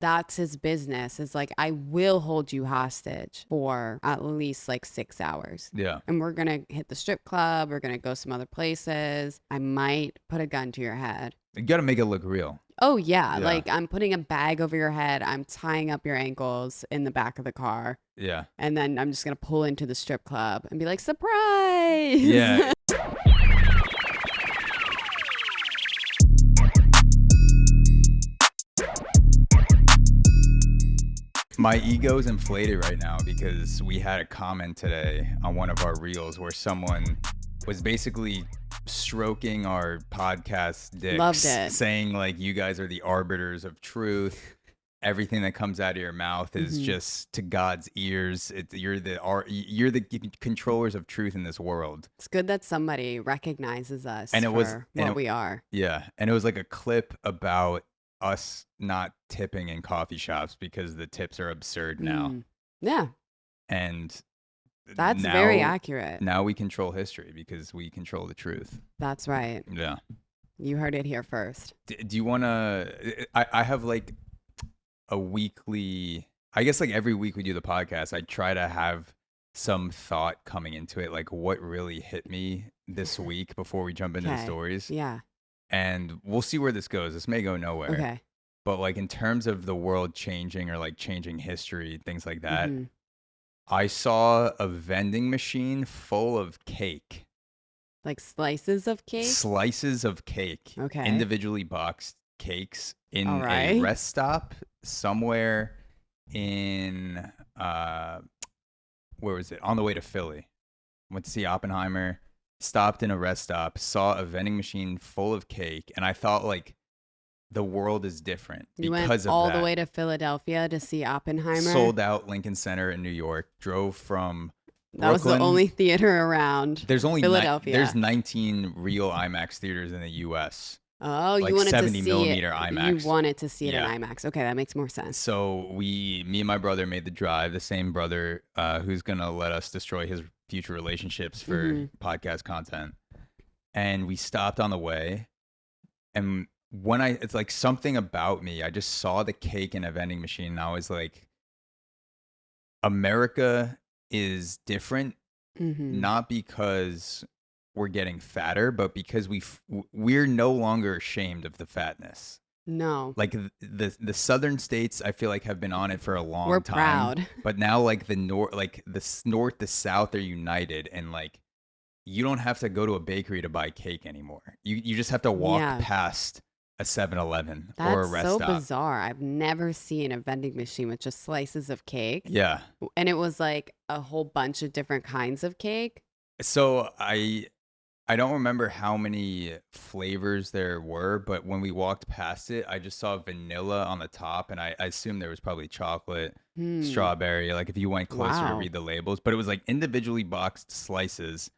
that's his business. It's like, I will hold you hostage for at least like 6 hours. Yeah. And we're going to hit the strip club. We're going to go some other places. I might put a gun to your head. You got to make it look real. Oh, yeah. Yeah. Like, I'm putting a bag over your head. I'm tying up your ankles in the back of the car. Yeah. And then I'm just going to pull into the strip club and be like, surprise. Yeah. My ego's inflated right now because we had a comment today on one of our reels where someone was basically stroking our podcast dicks. Loved it. Saying like, you guys are the arbiters of truth. Everything that comes out of your mouth is just to God's ears. You're the controllers of truth in this world. It's good that somebody recognizes us And it for was- what we are. Yeah. And it was like a clip about us not tipping in coffee shops because the tips are absurd now. Yeah, And that's now, very accurate. Now we control history because we control the truth. That's right. Yeah. You heard it here first. Do you want to... I have like a weekly... I guess like every week we do the podcast, I try to have some thought coming into it, like what really hit me this week before we jump into the stories. Yeah. And we'll see where this goes. This may go nowhere. Okay. But like in terms of the world changing or like changing history, things like that, I saw a vending machine full of cake. Like slices of cake? Slices of cake. Okay. Individually boxed cakes in All a right. rest stop somewhere in, where was it? On the way to Philly. Went to see Oppenheimer. Stopped in a rest stop, saw a vending machine full of cake, and I thought like the world is different You because went of all that. the way to Philadelphia to see Oppenheimer? Sold out Lincoln Center in New York. Drove from Brooklyn. That was the only theater around There's only Philadelphia. There's 19 real IMAX theaters in the U.S. Oh, like you wanted 70 to see millimeter it. IMAX. You wanted to see it Yeah. in IMAX. Okay, that makes more sense. So me and my brother made the drive. The same brother who's gonna let us destroy his future relationships for podcast content. And we stopped on the way, and it's like something about me. I just saw the cake in a vending machine, and I was like, America is different, not because we're getting fatter, but because we're no longer ashamed of the fatness. No. Like the southern states, I feel like have been on it for a long We're time. proud. But now like the north, the south are united, and like you don't have to go to a bakery to buy cake anymore. You just have to walk past a 7-Eleven or a rest That's so stop. bizarre. I've never seen a vending machine with just slices of cake. Yeah. And it was like a whole bunch of different kinds of cake. So I don't remember how many flavors there were, but when we walked past it, I just saw vanilla on the top, and I assumed there was probably chocolate, strawberry, like if you went closer to read the labels. But it was like individually boxed slices.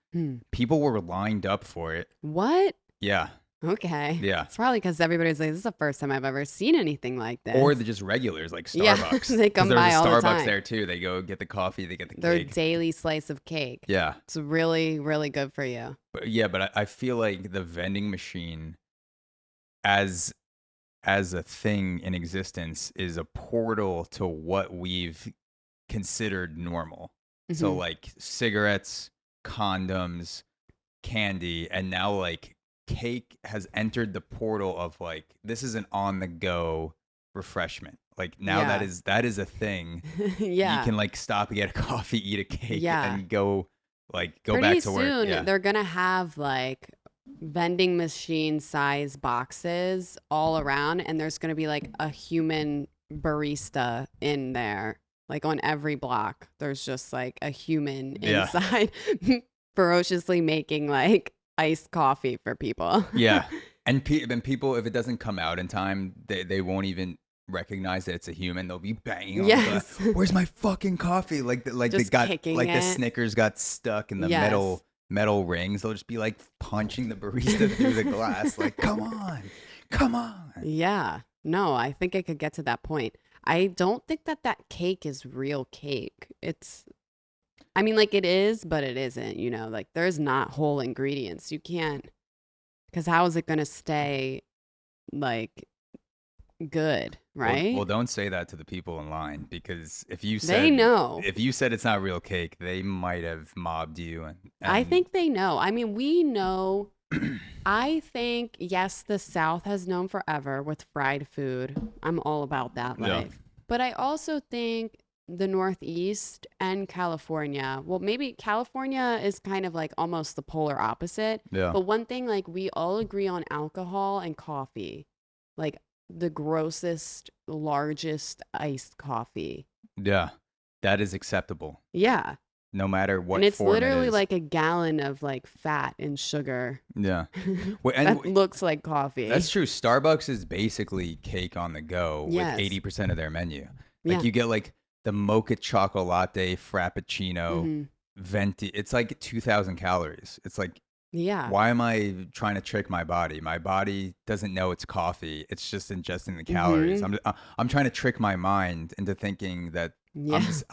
People were lined up for it. What? Yeah. Okay. Yeah. It's probably because everybody's like, this is the first time I've ever seen anything like this. Or just regulars like Yeah, Starbucks. they come 'Cause by there's a all the Starbucks time. there too. They go get the coffee, they get the Their cake. daily slice of cake. Yeah. It's really, really good for you. But I feel like the vending machine as a thing in existence is a portal to what we've considered normal. So like cigarettes, condoms, candy, and now like cake has entered the portal of like, this is an on the go refreshment. Like now that is a thing. Yeah. You can like stop and get a coffee, eat a cake, and go back to Pretty work. soon, Yeah. they're going to have like vending machine size boxes all around, and there's going to be like a human barista in there. Like on every block, there's just like a human inside ferociously making like iced coffee for people. Yeah. And people, if it doesn't come out in time, they won't even recognize that it's a human. They'll be banging on the glass. Where's my fucking coffee? Like they got like the Snickers got stuck in the metal rings. They'll just be like punching the barista through the glass. Like, come on. Yeah. No, I think it could get to that point. I don't think that cake is real cake. I mean, like it is, but it isn't, you know, like there's not whole ingredients. You can't, because how is it going to stay like good, Well, right? well, don't say that to the people in line, because They know. if you said it's not real cake, they might have mobbed you I and think they know. I mean, we know. I think, yes, the South has known forever with fried food. I'm all about that yeah, life. But I also think the Northeast and California, well, maybe California is kind of like almost the polar opposite. yeah, But one thing, like, we all agree on alcohol and coffee, like the grossest, largest iced coffee. yeah. That is acceptable, Yeah. no matter And what it's form it literally is. like a gallon of like fat and sugar Yeah. Well, and that looks like coffee. that's true. Starbucks is basically cake on the go with Yes. 80% of their menu. Like Yeah. you get like the mocha chocolate latte frappuccino Hmm. venti. It's like 2,000 calories. It's like, Yeah. why am I trying to trick my body? My body doesn't know it's coffee. It's just ingesting the calories. Hmm. I'm trying to trick my mind into thinking that I'm Yeah. just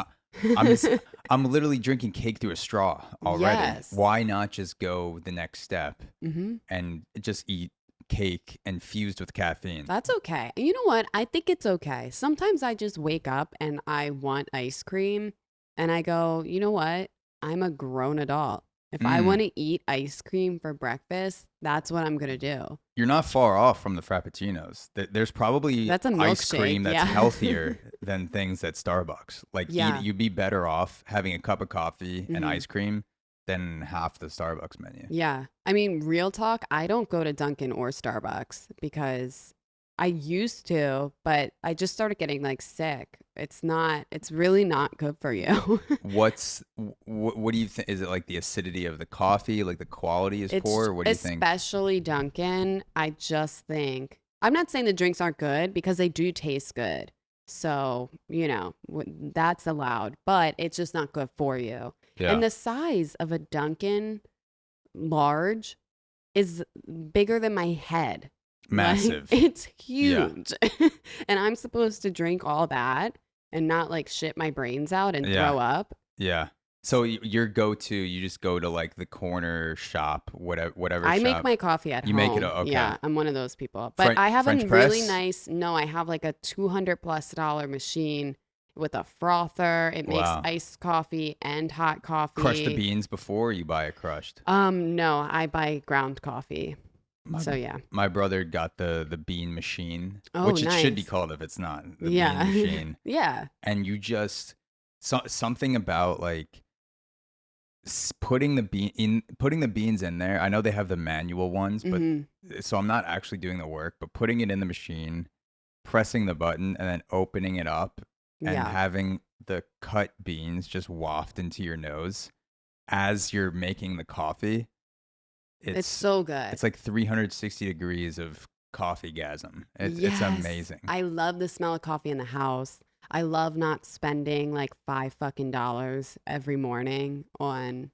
I'm just I'm literally drinking cake through a straw already. Yes. Why not just go the next step Hmm. and just eat cake infused with caffeine? That's okay. And you know what? I think it's okay. Sometimes I just wake up and I want ice cream and I go, you know what? I'm a grown adult. If I Mm, want to eat ice cream for breakfast, that's what I'm going to do. you're not far off from the frappuccinos. There's probably That's a ice cream milkshake. that's Yeah. healthier than things at Starbucks. Like Yeah. you'd be better off having a cup of coffee and Hmm. ice cream than half the Starbucks menu. Yeah. I mean, real talk, I don't go to Dunkin' or Starbucks because I used to, but I just started getting like sick. It's really not good for you. What do you think? Is it like the acidity of the coffee? Like the quality is It's poor? What do you think? especially Dunkin'. I just think, I'm not saying the drinks aren't good because they do taste good. So, that's allowed, but it's just not good for you. Yeah, And the size of a Dunkin' large is bigger than my head. Like massive. it's Yeah, huge. And I'm supposed to drink all that and not like shit my brains out and yeah, throw up. yeah. So your go-to, you just go to like the corner shop, whatever I make shop. my coffee at You make it home. Okay. Yeah, I'm one of those people. But I have French a really press. nice, no, I have like a $200+ machine with a frother. It makes Wow. iced coffee and hot Crush the coffee. beans before you buy it crushed. No, I buy ground coffee. My So yeah. my brother got the bean machine, Oh, which it should be nice. called if it's not the bean Yeah. machine. Yeah. And you just something about like putting the beans in there. I know they have the manual ones, but Hmm. so I'm not actually doing the work, but putting it in the machine, pressing the button, and then opening it up and Yeah. having the cut beans just waft into your nose as you're making the coffee. It's It's so good. it's like 360 degrees of coffeegasm. It's Yes. amazing. I love the smell of coffee in the house. I love not spending like $5 every morning on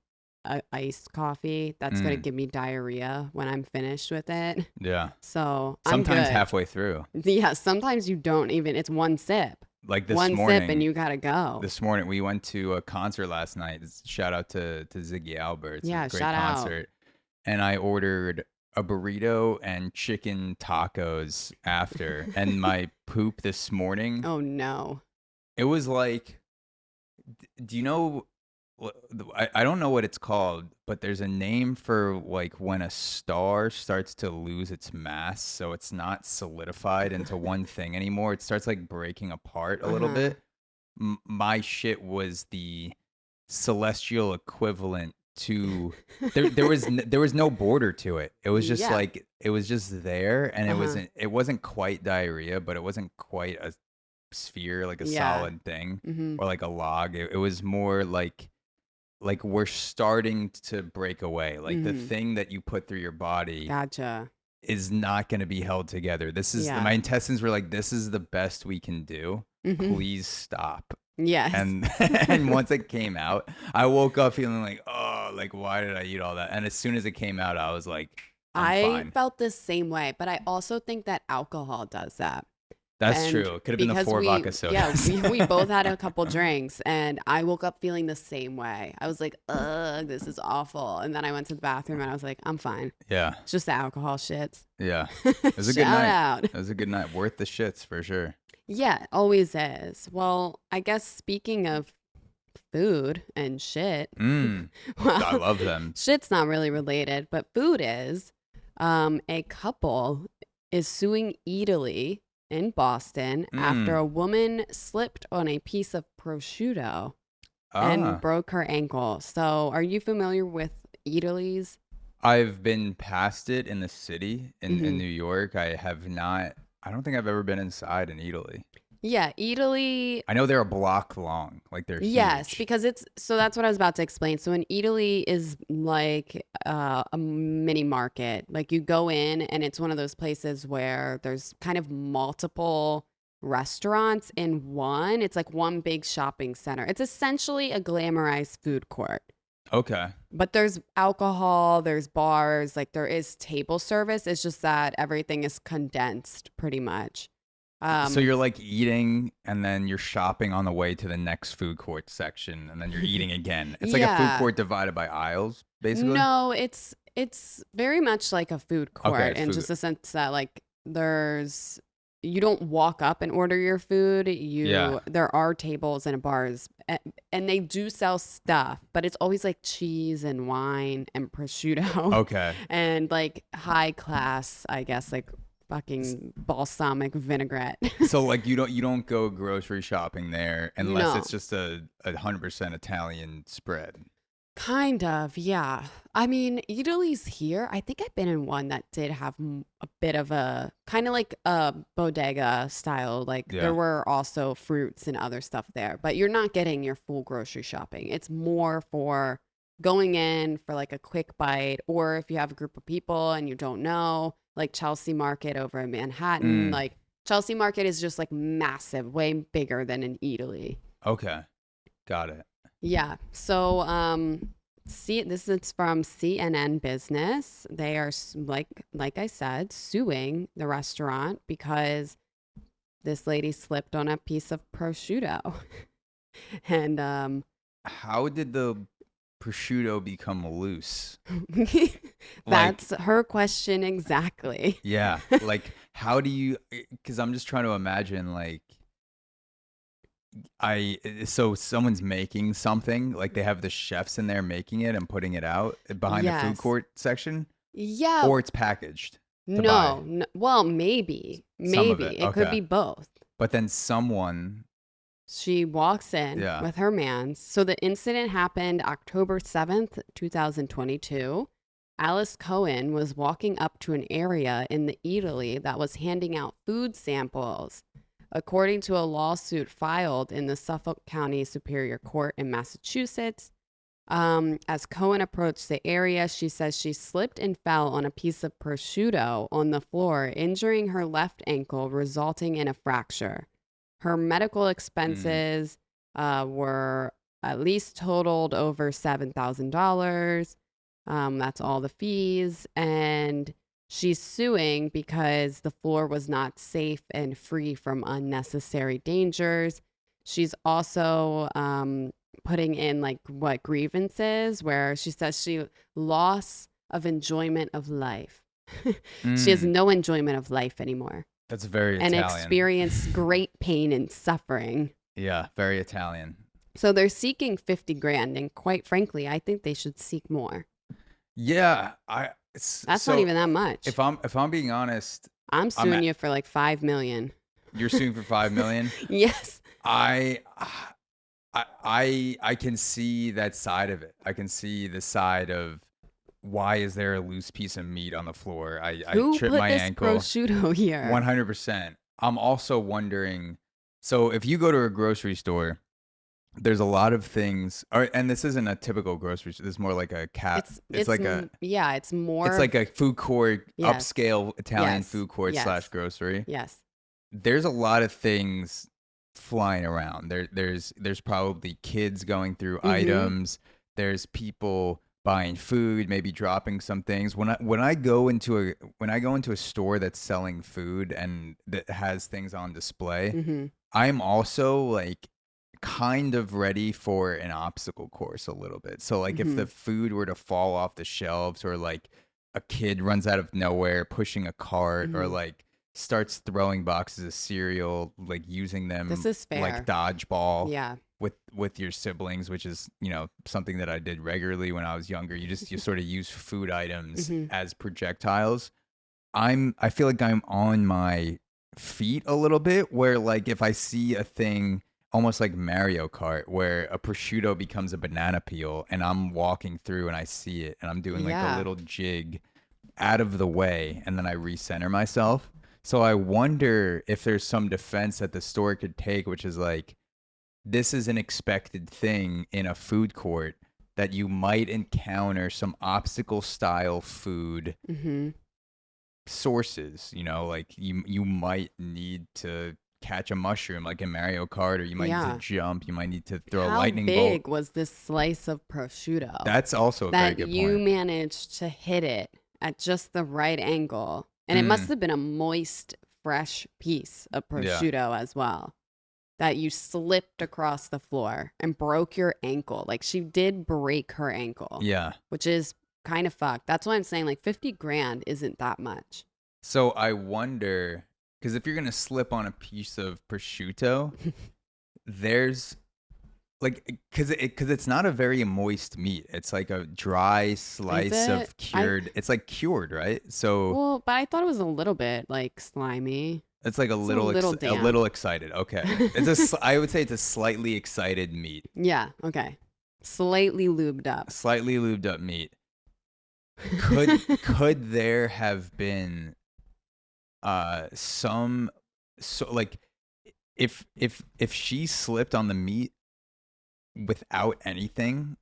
iced coffee. That's going to Mm, give me diarrhea when I'm finished with it. yeah. So I'm Sometimes good. halfway through. Yeah, sometimes you don't even, it's one sip. Like One sip and you got to go. this morning we went to a concert last night. Shout out to Ziggy Albert. It's a Yeah, great shout out. concert. And I ordered a burrito and chicken tacos after. And my poop this morning, Oh no. it was like, do you know? I don't know what it's called, but there's a name for like when a star starts to lose its mass, so it's not solidified into one thing anymore. It starts like breaking apart a little Uh-huh. bit. My shit was the celestial equivalent to there was no border to it. It was just Yeah. like it was just there, and Uh-huh. it wasn't quite diarrhea, but it wasn't quite a sphere, like a Yeah. solid thing, Mhm. or like a log. It was more like we're starting to break away. Like the Mhm. thing that you put through your body Gotcha. is not going to be held together. My Yeah. intestines were like, this is the best we can do. Mhm. Please stop. Yes. And and once it came out, I woke up feeling like, oh, like why did I eat all that? And as soon as it came out, I was like, I'm I fine. felt the same way, but I also think that alcohol does that. That's And true. It could have been the because four vodka yeah, sodas. we both had a couple drinks and I woke up feeling the same way. I was like, ugh, this is awful. And then I went to the bathroom and I was like, I'm fine. Yeah. It's just the alcohol shits. Yeah. It was a good Shout night. out. It was a good night. Worth the shits for sure. Yeah, it always is. Well, I guess speaking of food and shit, I well, love them. shit's not really related, but food is. A couple is suing Eataly in Boston after a woman slipped on a piece of prosciutto and broke her ankle. So, are you familiar with Eataly's? I've been past it in the city in Mhm. New York. I have not. I don't think I've ever been inside in Italy. Yeah, Eataly. I know they're a block long. Like they're Yes, huge. because it's so that's what I was about to explain. So an Eataly is like a mini market. Like you go in and it's one of those places where there's kind of multiple restaurants in one. It's like one big shopping center. It's essentially a glamorized food court. Okay. But there's alcohol, there's bars, like there is table service. It's just that everything is condensed pretty much. So you're like eating and then you're shopping on the way to the next food court section and then you're eating again. It's like a food Yeah. court divided by aisles, basically. No, it's very much like a food court Okay, in food. just the sense that like there's you don't walk up and order your food. Yeah. There are tables and bars and they do sell stuff, but it's always like cheese and wine and prosciutto Okay. and like high class, I guess, like fucking balsamic vinaigrette. So like you don't go grocery shopping there unless No. it's just a 100% Italian spread. Kind of, yeah. I mean, Italy's here. I think I've been in one that did have a bit of a kind of like a bodega style. Like Yeah. there were also fruits and other stuff there, but you're not getting your full grocery shopping. It's more for going in for like a quick bite, or if you have a group of people and you don't know, like Chelsea Market over in Manhattan. Like Chelsea Market is just like massive, way bigger than an Eataly. Okay. Got it. Yeah. So, this is from CNN Business. They are like I said, suing the restaurant because this lady slipped on a piece of prosciutto, and How did the prosciutto become loose? that's her question exactly. Yeah. Like how do you, because I'm just trying to imagine like so someone's making something, like they have the chefs in there making it and putting it out behind the food Yes. court section, Yeah. or it's packaged, No, no. Well, maybe. some of Maybe. it. It could Okay. be both. But then someone, She walks in Yeah. with her mans. So the incident happened October 7th, 2022. Alice Cohen was walking up to an area in the Eataly that was handing out food samples, according to a lawsuit filed in the Suffolk County Superior Court in Massachusetts. As Cohen approached the area, she says she slipped and fell on a piece of prosciutto on the floor, injuring her left ankle, resulting in a fracture. Her medical expenses were at least totaled over $7,000. That's all the fees. And she's suing because the floor was not safe and free from unnecessary dangers. She's also putting in like what grievances where she says she loss of enjoyment of life. She has no enjoyment of life anymore. That's very And Italian. experienced great pain and suffering. Yeah, very Italian. So they're seeking 50 grand. And quite frankly, I think they should seek more. Yeah, That's not even that much. If I'm being honest, I'm suing you for like 5 million. you're suing for 5 million. Yes. I can see that side of it. I can see the side of why is there a loose piece of meat on the floor? I Who tripped put my this ankle. prosciutto here? 100%. I'm also wondering. So if you go to a grocery store, there's a lot of things. And this isn't a typical grocery store. This is more like a It's like it's more. It's like a food court, Yes. upscale Italian Yes. food court Yes. / grocery. Yes. There's a lot of things flying around. There's probably kids going through items. There's people buying food, maybe dropping some things. When I go into a store that's selling food and that has things on display, Mm-hmm. I'm also like kind of ready for an obstacle course a little bit. So like if Mm-hmm. the food were to fall off the shelves, or like a kid runs out of nowhere pushing a cart, or Mm-hmm. like starts throwing boxes of cereal, like using This them is like fair. dodgeball Yeah. with your siblings, which is, something that I did regularly when I was younger. You sort of use food items Mm-hmm. as projectiles. I feel like I'm on my feet a little bit, where like if I see a thing almost like Mario Kart, where a prosciutto becomes a banana peel, and I'm walking through and I see it and I'm doing like a Yeah. little jig out of the way, and then I recenter myself. So I wonder if there's some defense that the store could take, which is like, this is an expected thing in a food court, that you might encounter some obstacle style food Mm-hmm. sources. Like you might need to catch a mushroom like in Mario Kart, or you might need to Yeah. jump, you might need to throw a How lightning bolt. big was this slice of prosciutto That's also a very that good you point. managed to hit it at just the right angle? And it must have been a moist, fresh piece of Yeah. prosciutto as well, that you slipped across the floor and broke your ankle. Like, she did break her ankle, Yeah. which is kind of fucked. That's why I'm saying like 50 grand isn't that much. So I wonder, because if you're gonna slip on a piece of prosciutto, there's like, because it's not a very moist meat. It's like a dry slice it? of cured. It's like cured, right? So Well, but I thought it was a little bit like slimy. it's like a It's little little a damp. little excited. Okay, I would say it's a slightly excited meat, Yeah, okay. Slightly lubed up. slightly lubed up meat. Could there have been some, so like, if she slipped on the meat without anything,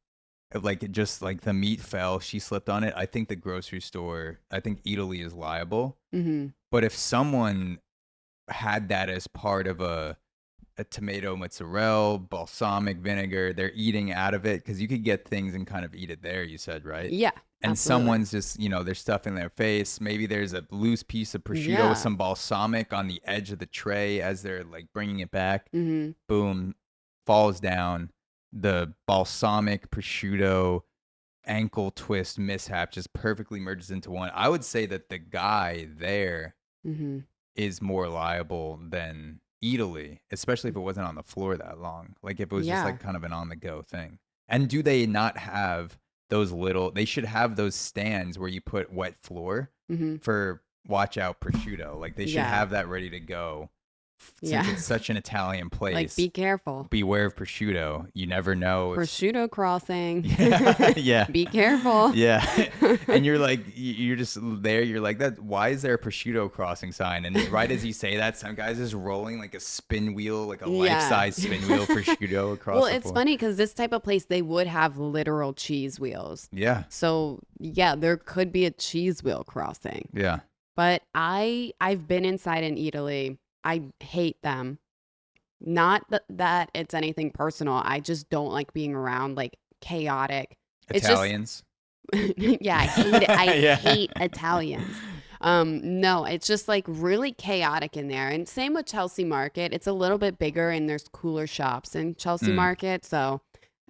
like just like the meat fell, she slipped on it, I think the grocery store, I think Eataly is liable. Mm-hmm. But if someone had that as part of a tomato mozzarella, balsamic vinegar, they're eating out of it, because you could get things and kind of eat it there, you said, right? Yeah, And absolutely. someone's just, they're stuffing their face. Maybe there's a loose piece of prosciutto Yeah. with some balsamic on the edge of the tray as they're like bringing it back. Mm-hmm. Boom, falls down. The balsamic prosciutto ankle twist mishap just perfectly merges into one. I would say that the guy there Mm-hmm. is more liable than Eataly, especially if it wasn't on the floor that long. Like if it was just Yeah. like kind of an on the go thing. And do they not have those they should have those stands where you put wet floor Mm-hmm. for watch out prosciutto. Like they should Yeah. have that ready to go. Since Yeah. it's such an Italian place. Like, be careful. Beware of prosciutto. You never know. Prosciutto crossing. Yeah. Yeah. Be careful. Yeah. And you're like, you're just there. You're like, why is there a prosciutto crossing sign? And right as you say that, some guy's just rolling like a spin wheel, like a life-size spin wheel prosciutto across Well, the it's floor. funny because this type of place, they would have literal cheese wheels. Yeah. So yeah, there could be a cheese wheel crossing. Yeah. But I've been inside an Eataly. I hate them. Not that it's anything personal. I just don't like being around like chaotic. Italians. Yeah, I hate it. I Yeah. hate Italians. No, it's just like really chaotic in there. And same with Chelsea Market. It's a little bit bigger and there's cooler shops in Chelsea Market. So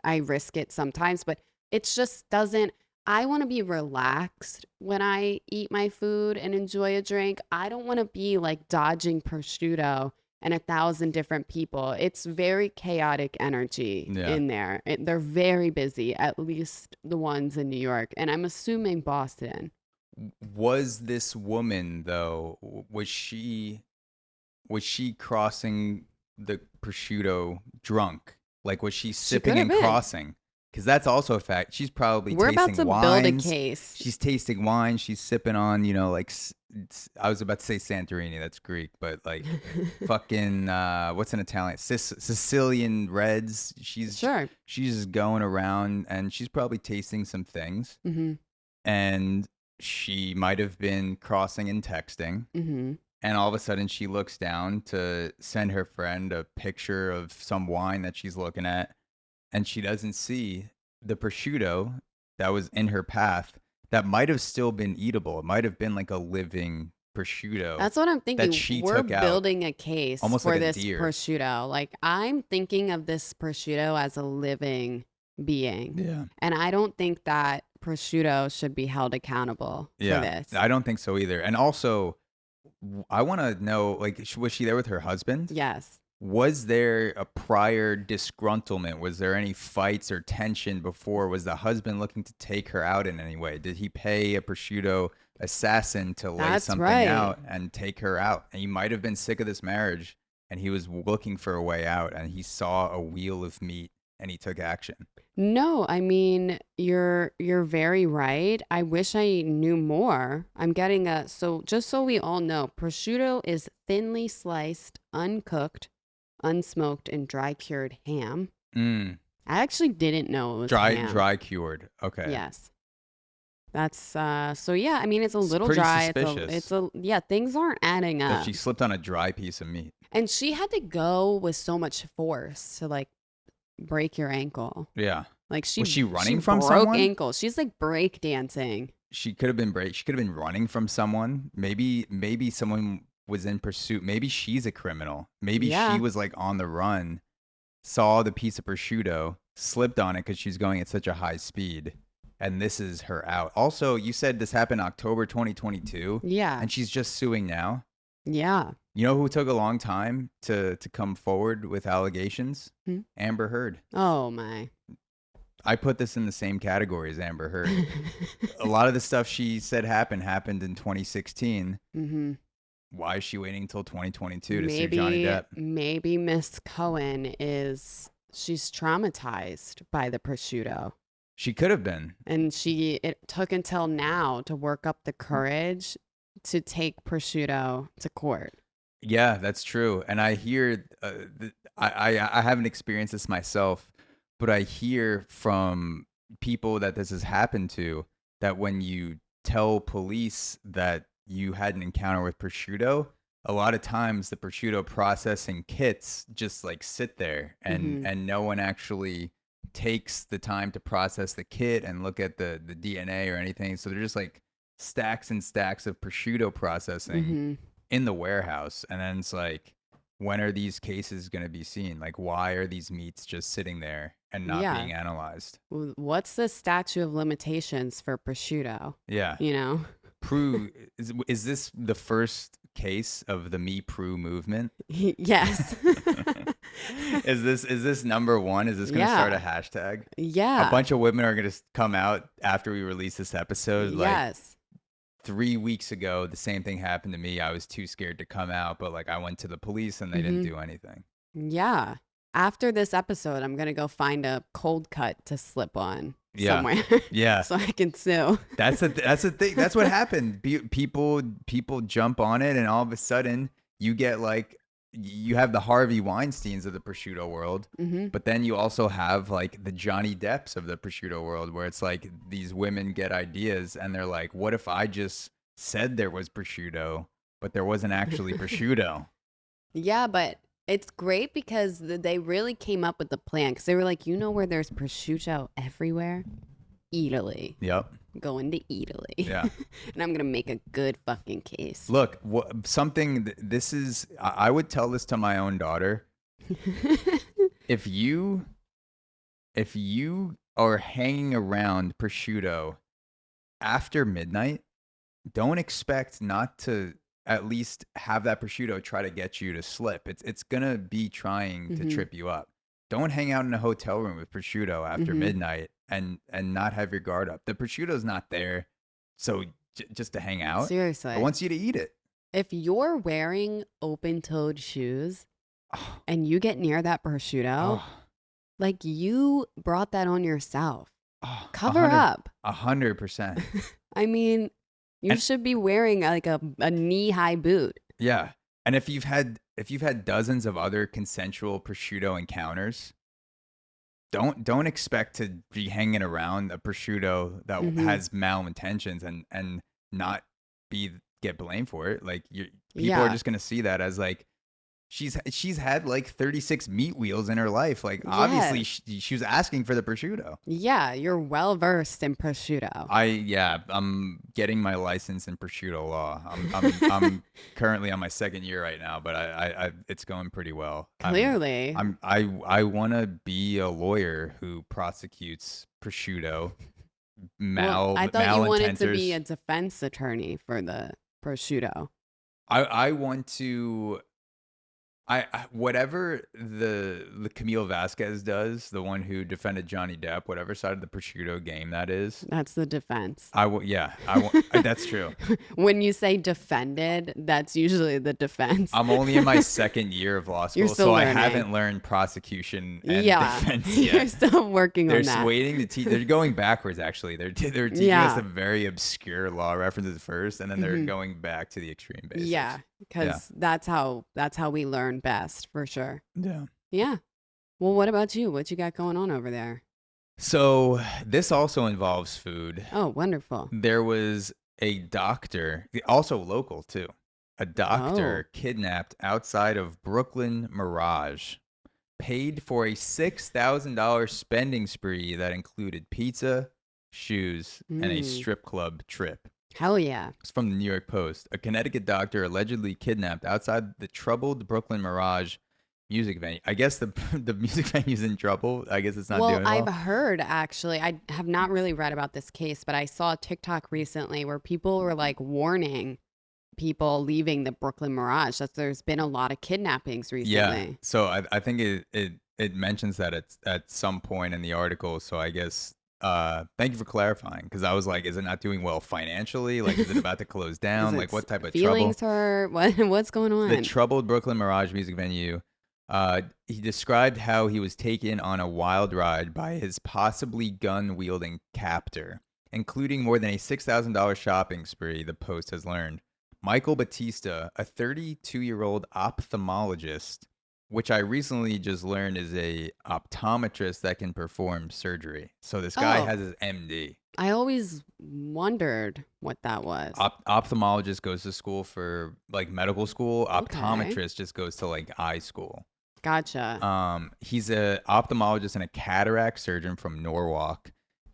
I risk it sometimes, but it just doesn't. I want to be relaxed when I eat my food and enjoy a drink. I don't want to be like dodging prosciutto and 1,000 different people. It's very chaotic energy in there. They're very busy, at least the ones in New York. And I'm assuming Boston. Was this woman though? Was she crossing the prosciutto drunk? Like was she sipping could and have been. crossing? Because that's also a fact. She's probably We're about tasting to wines. build a case. She's tasting wine. She's sipping on, like I was about to say Santorini. That's Greek, but like fucking what's an Italian? Sicilian reds. She's just going around and she's probably tasting some things. Mm-hmm. And she might have been crossing and texting. Mm-hmm. And all of a sudden she looks down to send her friend a picture of some wine that she's looking at. And she doesn't see the prosciutto that was in her path that might have still been eatable. It might have been like a living prosciutto That's what I'm that thinking. she We're took out, building a case almost like for a this deer. prosciutto. Like, I'm thinking of this prosciutto as a living being. Yeah. And I don't think that prosciutto should be held accountable for Yeah. this. I don't think so either. And also, I want to know, like, was she there with her husband? Yes. Was there a prior disgruntlement? Was there any fights or tension before? Was the husband looking to take her out in any way? Did he pay a prosciutto assassin to lay That's something right. out and take her out? And he might have been sick of this marriage and he was looking for a way out and he saw a wheel of meat and he took action. No, I mean, you're very right. I wish I knew more. I'm getting so just so we all know, prosciutto is thinly sliced, uncooked, unsmoked, and dry cured ham. Mm. I actually didn't know it was ham. Dry cured. Okay. Yes. That's so yeah, I mean it's a It's little pretty dry. suspicious. It's a yeah, things aren't adding That up. she slipped on a dry piece of meat. And she had to go with so much force to like break your ankle. Yeah. Like Was she running from broke someone? ankle. She's like break dancing. She could have been running from someone. Maybe someone was in pursuit. Maybe she's a criminal. Maybe Yeah. she was like on the run, saw the piece of prosciutto, slipped on it because she's going at such a high speed, and this is her out. Also, you said this happened October 2022, Yeah. and she's just suing now. Yeah. You know who took a long time to come forward with allegations? Hmm? Amber Heard. Oh my. I put this in the same category as Amber Heard. A lot of the stuff she said happened in 2016. Mm-hmm. Why is she waiting until 2022 to sue Johnny Depp? Maybe Miss Cohen she's traumatized by the prosciutto. She could have been. And it took until now to work up the courage to take prosciutto to court. Yeah, that's true. And I hear, I haven't experienced this myself, but I hear from people that this has happened to, that when you tell police that you had an encounter with prosciutto, a lot of times the prosciutto processing kits just like sit there and no one actually takes the time to process the kit and look at the DNA or anything. So they're just like stacks and stacks of prosciutto processing in the warehouse. And then it's like, when are these cases going to be seen? Like, why are these meats just sitting there and not being analyzed? What's the statute of limitations for prosciutto? Yeah. You know? Prue, is this the first case of the Me Prue movement? Yes. Is this number one? Is this going to start a hashtag? Yeah. A bunch of women are going to come out after we release this episode. Like, 3 weeks ago, the same thing happened to me. I was too scared to come out, but like I went to the police and they didn't do anything. Yeah. After this episode, I'm going to go find a cold cut to slip on somewhere. Yeah. So I can sue. That's the thing. That's what happened. People jump on it and all of a sudden you get like, you have the Harvey Weinsteins of the prosciutto world, but then you also have like the Johnny Depps of the prosciutto world, where it's like these women get ideas and they're like, what if I just said there was prosciutto, but there wasn't actually prosciutto? Yeah, but it's great because they really came up with the plan, because they were like, you know where there's prosciutto everywhere? Eataly. Yep. Going to Eataly. Yeah. And I'm going to make a good fucking case. Look, this is, I would tell this to my own daughter. If you are hanging around prosciutto after midnight, don't expect not to at least have that prosciutto try to get you to slip. It's going to be trying to trip you up. Don't hang out in a hotel room with prosciutto after midnight and not have your guard up. The prosciutto's not there, so just to hang out. Seriously. I want you to eat it. If you're wearing open-toed shoes and you get near that prosciutto, like you brought that on yourself. Cover up. 100%. I mean, you should be wearing like a knee-high boot. Yeah. And if you've had dozens of other consensual prosciutto encounters, don't expect to be hanging around a prosciutto that has malintentions and not get blamed for it. Like people are just gonna see that as like, she's had like 36 meat wheels in her life. Like obviously Yes. she was asking for the prosciutto. Yeah, you're well versed in prosciutto. I'm getting my license in prosciutto law. I'm currently on my second year right now, but I it's going pretty well. Clearly. I want to be a lawyer who prosecutes prosciutto Well, I thought you wanted to be a malintenters. defense attorney for the prosciutto. I want to. Whatever the Camille Vasquez does, the one who defended Johnny Depp, whatever side of the prosciutto game that is, That's the defense. I will. That's true. When you say defended, that's usually the defense. I'm only in my second year of law You're school, still so I learning. haven't learned prosecution and Yeah, defense you're yet. still working They're on that. waiting to teach. They're going backwards. Actually, they're teaching us Yeah. the very obscure law references first, and then they're Mhm. going back to the extreme basics. Yeah, because that's how we learn best for sure. Yeah. Yeah. Well, what about you? What you got going on over there? So this also involves food. Oh, wonderful. There was a doctor, also local too, a doctor kidnapped outside of Brooklyn Mirage, paid for a $6,000 spending spree that included pizza, shoes, and a Mm. strip club trip. Hell yeah. It's from the New York Post. A Connecticut doctor allegedly kidnapped outside the troubled Brooklyn Mirage music venue. I guess the the music venue's in trouble. I guess it's not doing I've well. heard actually, I have not really read about this case, but I saw a TikTok recently where people were like warning people leaving the Brooklyn Mirage that there's been a lot of kidnappings Yeah. recently. So I think it mentions that at some point in the article. So I guess thank you for clarifying, because I was like, is it not doing well financially? Like, is it about to close Is down? it Like, what type of trouble? feelings hurt? What's going The on? troubled Brooklyn Mirage music venue. He described how he was taken on a wild ride by his possibly gun-wielding captor, including more than a $6,000 shopping spree, the Post has learned. Michael Batista, a 32-year-old ophthalmologist, which I recently just learned is a optometrist that can perform surgery. So this guy Oh. has his MD. I always wondered what that was. Ophthalmologist goes to school for like medical school. Okay. Optometrist just goes to like eye school. Gotcha. He's a ophthalmologist and a cataract surgeon from Norwalk.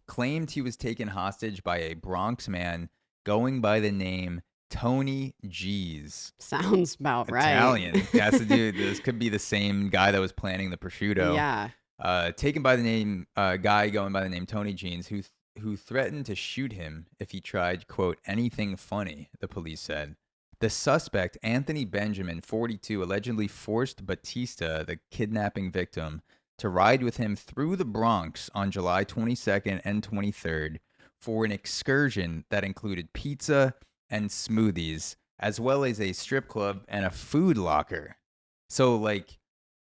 Claimed he was taken hostage by a Bronx man going by the name Tony G's. Sounds about right. Italian. That's the dude. This could be the same guy that was planning the prosciutto. Yeah. Taken by the name guy going by the name Tony Jeans, who threatened to shoot him if he tried, quote, anything funny, the police said. The suspect, Anthony Benjamin, 42, allegedly forced Batista, the kidnapping victim, to ride with him through the Bronx on July 22nd and 23rd for an excursion that included pizza and smoothies, as well as a strip club and a food locker. So, like,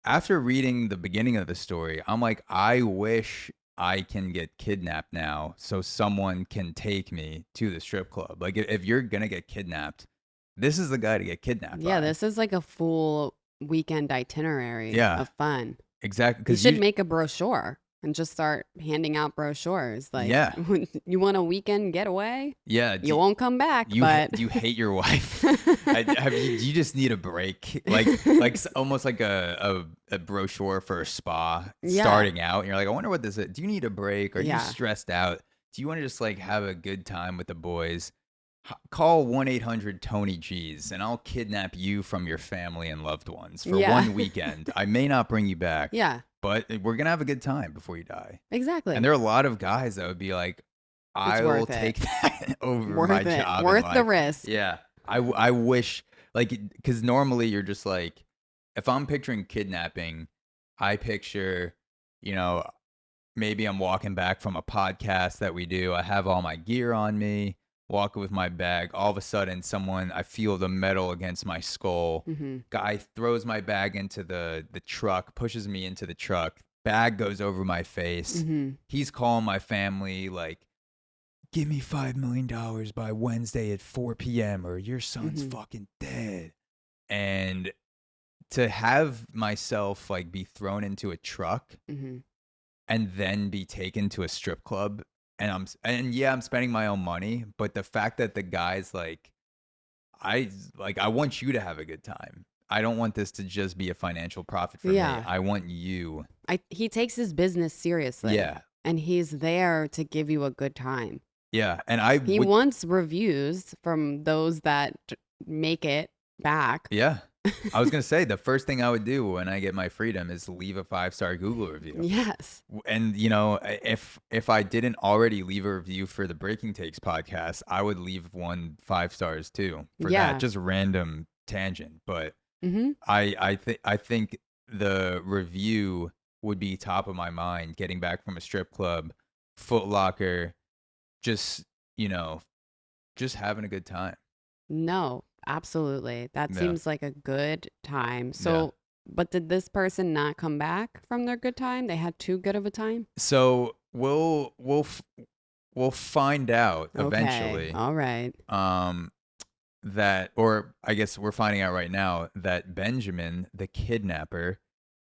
after reading the beginning of the story, I'm like, I wish I can get kidnapped now so someone can take me to the strip club. Like, if you're going to get kidnapped, this is the guy to get kidnapped Yeah, by. this is like a full weekend itinerary Yeah. of fun. Exactly. You Because should make a brochure and just start handing out brochures. Like, Yeah. you want a weekend getaway? yeah, You won't come back, but you hate your wife. You just need a break, almost like a brochure for a spa Yeah. starting out. And you're like, I wonder what this is. Do you need a break? Are Yeah. you stressed out? Do you want to just like have a good time with the boys? Call 1-800-TONY-G's and I'll kidnap you from your family and loved ones for Yeah. one weekend. I may not bring you back, yeah, but we're gonna have a good time before you die. exactly. And there are a lot of guys that would be like, I will worth it. take that over Worth my it. job. in Worth the life. risk. Yeah. I wish, like, because normally you're just like, if I'm picturing kidnapping, I picture, maybe I'm walking back from a podcast that we do. I have all my gear on me, walking with my bag. All of a sudden, I feel the metal against my skull. Hmm. Guy throws my bag into the truck, pushes me into the truck. Bag goes over my face. Hmm. He's calling my family like, give me $5 million by Wednesday at 4 p.m. or your son's Mhm. fucking dead. And to have myself like be thrown into a truck Hmm. and then be taken to a strip club, and I'm spending my own money, but the fact that the guy's like, I want you to have a good time. I don't want this to just be a financial profit for me. Yeah. I want you. He takes his business seriously. Yeah. And he's there to give you a good time. Yeah. And I He would, wants reviews from those that make it back. yeah. I was going to say the first thing I would do when I get my freedom is leave a 5-star Google review. Yes. And you know, if I didn't already leave a review for the Breaking Takes podcast, I would leave 5 stars too for that just random tangent. But I think the review would be top of my mind. Getting back from a strip club, Foot Locker, just just having a good time. No, absolutely. That Yeah. seems like a good time. So, but did this person not come back from their good time? They had too good of a time? So we'll find out eventually. Okay. All right. That, or I guess we're finding out right now that Benjamin, the kidnapper,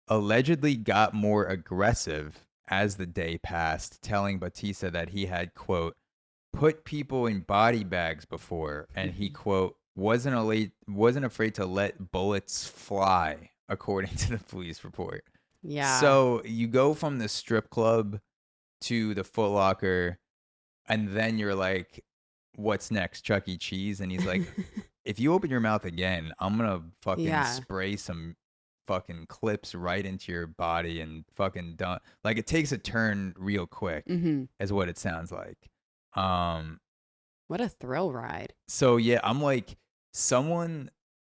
allegedly got more aggressive as the day passed, telling Batista that he had, quote, put people in body bags before, and he, quote, wasn't afraid to let bullets fly, according to the police report. Yeah. So you go from the strip club to the Foot Locker, and then you're like, what's next, Chuck E. Cheese? And he's like, if you open your mouth again, I'm gonna fucking spray some fucking clips right into your body and fucking done. Like, it takes a turn real quick, is what it sounds like. What a thrill ride. So yeah, I'm like,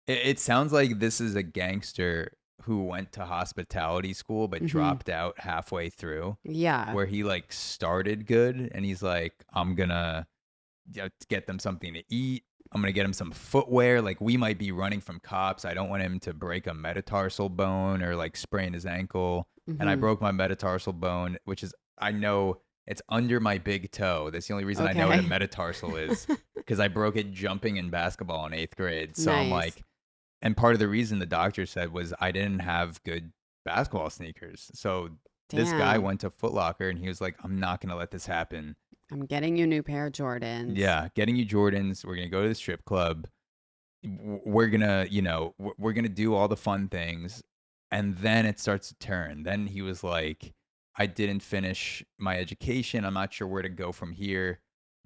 it sounds like this is a gangster who went to hospitality school but dropped out halfway through. Yeah. Where he like started good and he's like, I'm gonna get them something to eat. I'm gonna get him some footwear. Like, we might be running from cops. I don't want him to break a metatarsal bone or like sprain his ankle. And I broke my metatarsal bone, which is, I know it's under my big toe. That's the only reason I know what a metatarsal is, because I broke it jumping in basketball in 8th grade. So I'm like, and part of the reason the doctor said was I didn't have good basketball sneakers. So this guy went to Foot Locker and he was like, I'm not going to let this happen. I'm getting you a new pair of Jordans. Yeah, getting you Jordans. We're going to go to the strip club. We're going to, we're going to do all the fun things. And then it starts to turn. Then he was like, I didn't finish my education. I'm not sure where to go from here.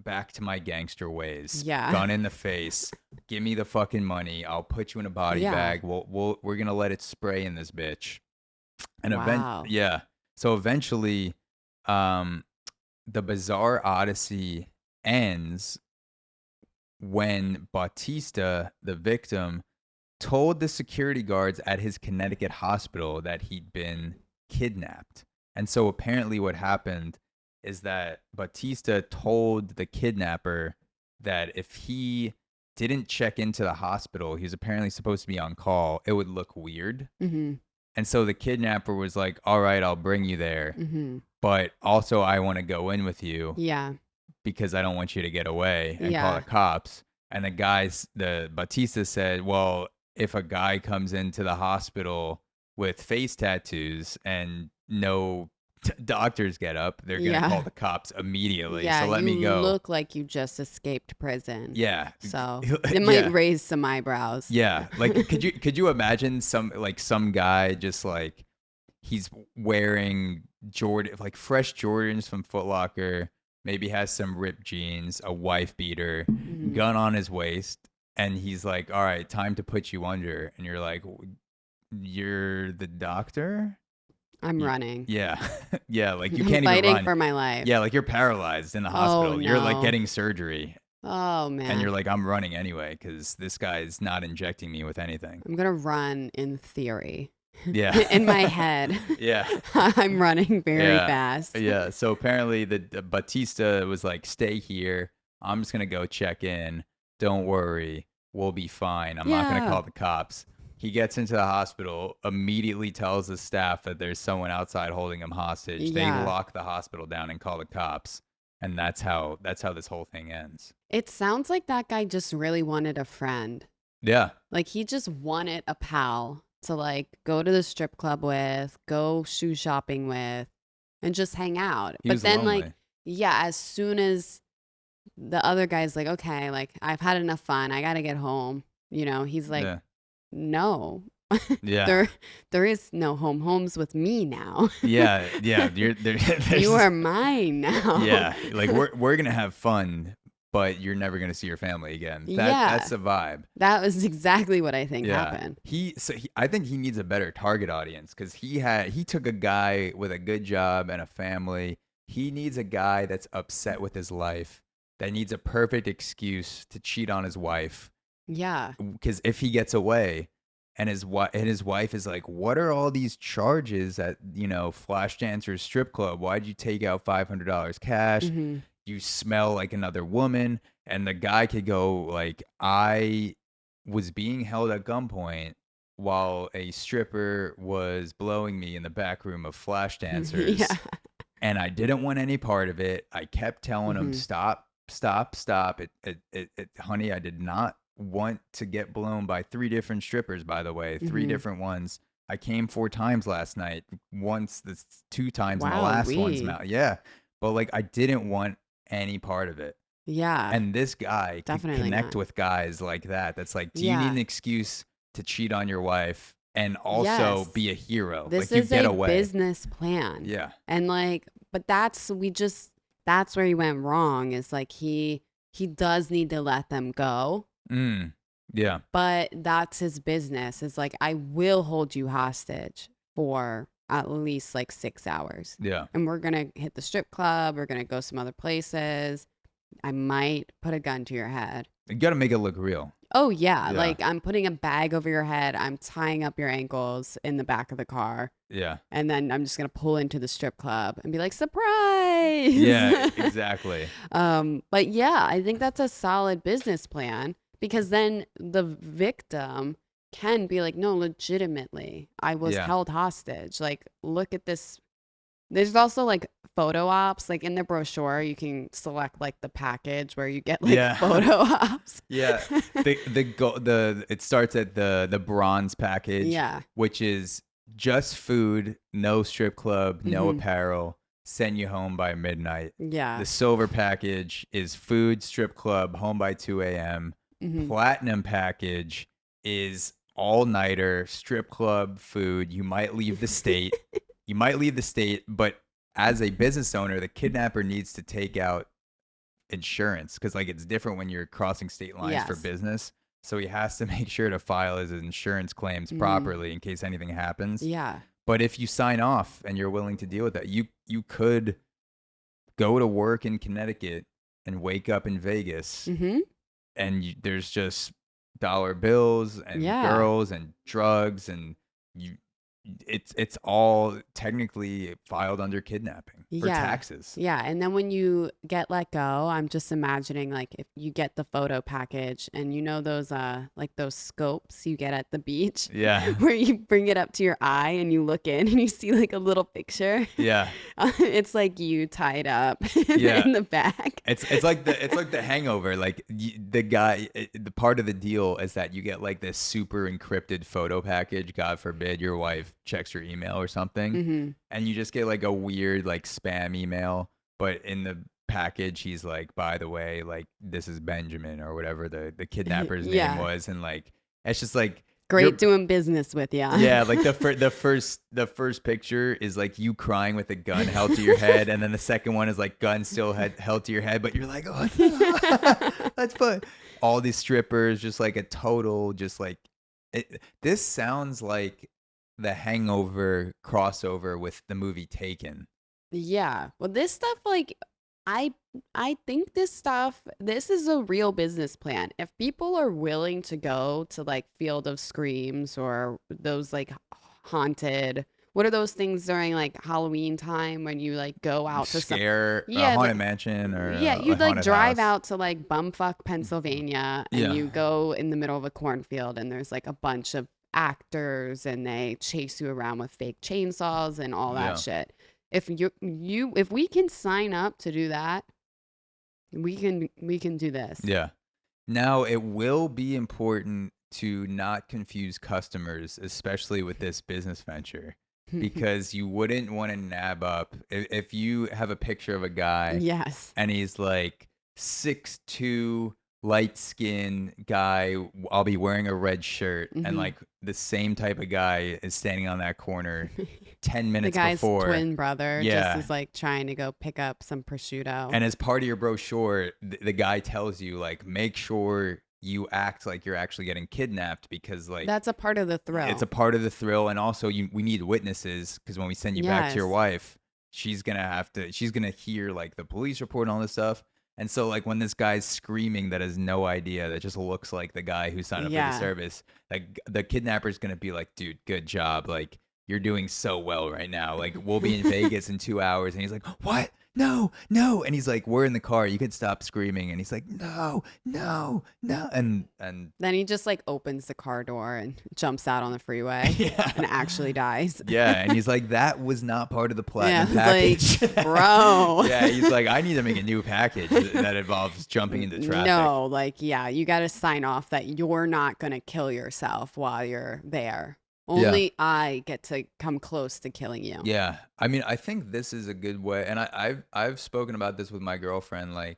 Back to my gangster ways. Yeah. Gun in the face. Give me the fucking money. I'll put you in a body bag. We're going to let it spray in this bitch. And so eventually, the bizarre odyssey ends when Bautista, the victim, told the security guards at his Connecticut hospital that he'd been kidnapped. And so apparently what happened is that Bautista told the kidnapper that if he didn't check into the hospital, he was apparently supposed to be on call, it would look weird. And so the kidnapper was like, all right, I'll bring you there. But also I want to go in with you. Yeah. Because I don't want you to get away and call the cops. And the Bautista said, well, if a guy comes into the hospital with face tattoos and no doctors get up, they're going to call the cops immediately. So let me go. You look like you just escaped prison. Yeah. So it might raise some eyebrows. Yeah. Like, could you imagine some guy just like, he's wearing fresh Jordans from Foot Locker, maybe has some ripped jeans, a wife beater, gun on his waist, and he's like, all right, time to put you under. And you're like, you're the doctor? I'm running. Yeah. Yeah, like you can't I'm even run. fighting for my life. Yeah, like you're paralyzed in the hospital. Oh, You're like no. getting surgery. Oh, man. And you're like, I'm running anyway because this guy's not injecting me with anything. I'm going to run in theory. Yeah. In my head. Yeah. I'm running very fast. Yeah. So apparently the Batista was like, stay here. I'm just going to go check in. Don't worry. We'll be fine. I'm not going to call the cops. He gets into the hospital, immediately tells the staff that there's someone outside holding him hostage. Yeah. They lock the hospital down and call the cops. And that's how this whole thing ends. It sounds like that guy just really wanted a friend. Yeah. Like he just wanted a pal to like go to the strip club with, go shoe shopping with, and just hang out. He but was then lonely. like, as soon as the other guy's like, okay, like I've had enough fun. I got to get home. He's like, no, Yeah. There is no homes with me now. Yeah. Yeah. You are mine now. Yeah. Like we're gonna have fun, but you're never gonna see your family again. That's Yeah. the vibe. That was exactly what I think Yeah. happened. I think he needs a better target audience because he took a guy with a good job and a family. He needs a guy that's upset with his life, that needs a perfect excuse to cheat on his wife. Yeah. Because if he gets away and his wife is like, what are all these charges at, Flash Dancers strip club? Why'd you take out $500 cash? Hmm. You smell like another woman. And the guy could go like, I was being held at gunpoint while a stripper was blowing me in the back room of Flash Dancers. Yeah. And I didn't want any part of it. I kept telling him, Mhm. stop. Honey, I did not want to get blown by 3 different strippers, by the way, 3 Mhm. different ones. I came 4 times last night. Once, 2 times, and the last one's Wowee. mouth. Yeah. But like, I didn't want any part of it. Yeah. And this guy could Definitely connect not. with guys like that. That's like, do you need Yeah. an excuse to cheat on your wife and also Yes. be a hero? This Like, you is get a away. business plan. Yeah. And like, but that's where he went wrong, is like he does need to let them go, Yeah. but that's his business. It's like, I will hold you hostage for at least like 6 hours. Yeah. And we're going to hit the strip club, we're going to go some other places. I might put a gun to your head. You got to make it look real. Oh yeah, Yeah. like I'm putting a bag over your head, I'm tying up your ankles in the back of the car. Yeah. And then I'm just gonna pull into the strip club and be like, surprise. Yeah, exactly. But yeah, I think that's a solid business plan, because then the victim can be like, no, legitimately, I was Yeah. held hostage. Like, look at this. There's also like photo ops. Like in the brochure, you can select like the package where you get like Yeah. photo ops. Yeah. It starts at the bronze package, Yeah. which is just food, no strip club, no Mhm. apparel, send you home by midnight. Yeah. The silver package is food, strip club, home by 2 a.m. Mhm. Platinum package is all-nighter, strip club, food. You might leave the state. But as a business owner, the kidnapper needs to take out insurance, because like it's different when you're crossing state lines for Yes. business. So he has to make sure to file his insurance claims Mhm. properly in case anything happens. Yeah. But if you sign off and you're willing to deal with that, you could go to work in Connecticut and wake up in Vegas, Mm-hmm. and there's just dollar bills and Yeah. girls and drugs, and it's all technically filed under kidnapping for Yeah. taxes. Yeah. And then when you get let go, I'm just imagining like if you get the photo package and those like those scopes you get at the beach Yeah. where you bring it up to your eye and you look in and you see like a little picture. Yeah. It's like you tied up Yeah. in the back. It's like the Hangover. Like the guy, the part of the deal is that you get like this super encrypted photo package. God forbid your wife checks your email or something, Mm-hmm. and you just get like a weird like spam email. But in the package, he's like, by the way, like this is Benjamin or whatever the kidnapper's name Yeah. was, and like it's just like Great doing business with ya. yeah, like the first picture is like you crying with a gun held to your head, and then the second one is like gun still held to your head, but you're like, oh, that's fun. All these strippers, just like a total, just like this sounds like the Hangover crossover with the movie Taken. Yeah. Well, this stuff, like, I think this is a real business plan. If people are willing to go to like Field of Screams or those like haunted, what are those things during like Halloween time when you like go out to some, Scare, yeah, a haunted like, mansion, or yeah, a you'd like haunted drive house. out to like bumfuck Pennsylvania and Yeah. you go in the middle of a cornfield and there's like a bunch of actors and they chase you around with fake chainsaws and all that shit. If if we can sign up to do that, we can do this. Yeah. Now, it will be important to not confuse customers, especially with this business venture, because you wouldn't want to nab up if you have a picture of a guy Yes. and he's like 6'2", light skin guy. I'll be wearing a red shirt, and like the same type of guy is standing on that corner 10 minutes the guy's before. twin brother Yeah. just is like trying to go pick up some prosciutto. And as part of your brochure, the guy tells you, like, make sure you act like you're actually getting kidnapped, because like that's a part of the thrill. it's a part of the thrill. And also we need witnesses, because when we send you back to your Yes. wife, she's gonna hear like the police report and all this stuff. And so like when this guy's screaming that has no idea, that just looks like the guy who signed up for Yeah. the service, like the kidnapper's gonna be like, dude, good job, like you're doing so well right now, like we'll be in Vegas in 2 hours. And he's like, what? No. And he's like, we're in the car, you can stop screaming. And he's like, no. And Then he just like opens the car door and jumps out on the freeway yeah. and actually dies. Yeah, and he's like, that was not part of the platinum Yeah, it's package. like, bro. Yeah, he's like, I need to make a new package that involves jumping into traffic. No, like, yeah, you got to sign off that you're not going to kill yourself while you're there. Only I get to come close to killing you. Yeah, I mean, I think this is a good way, and I've spoken about this with my girlfriend. Like,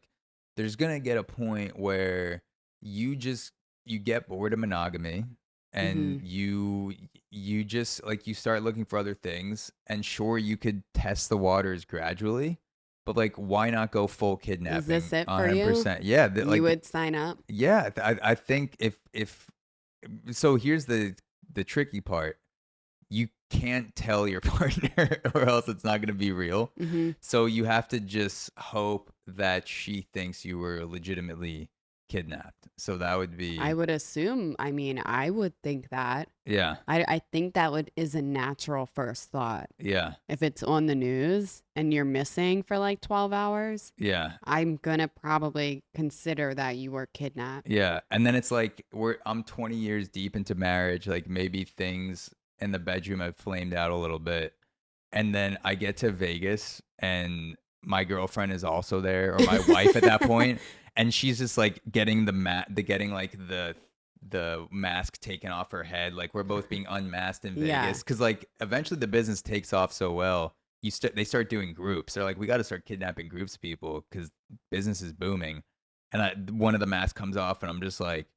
there's gonna get a point where you get bored of monogamy, and you just like you start looking for other things. And sure, you could test the waters gradually, but like, why not go full kidnapping? Is this it for you? 100%. Yeah, like, You would sign up? yeah, I think if so, here's the tricky part. You can't tell your partner or else it's not going to be real. So you have to just hope that she thinks you were legitimately kidnapped. So that would be, I would assume, I mean, I would think that. yeah, I think that is a natural first thought. yeah, If it's on the news and you're missing for like 12 hours, yeah, I'm going to probably consider that you were kidnapped. yeah. And then it's like, I'm 20 years deep into marriage. Like maybe things in the bedroom have flamed out a little bit. And then I get to Vegas and my girlfriend is also there, or my wife at that point. And she's just like getting the mask taken off her head. Like we're both being unmasked in Yeah. Vegas. Cause like eventually the business takes off so well. They start doing groups. They're like, we got to start kidnapping groups of people because business is booming. And one of the masks comes off and I'm just like,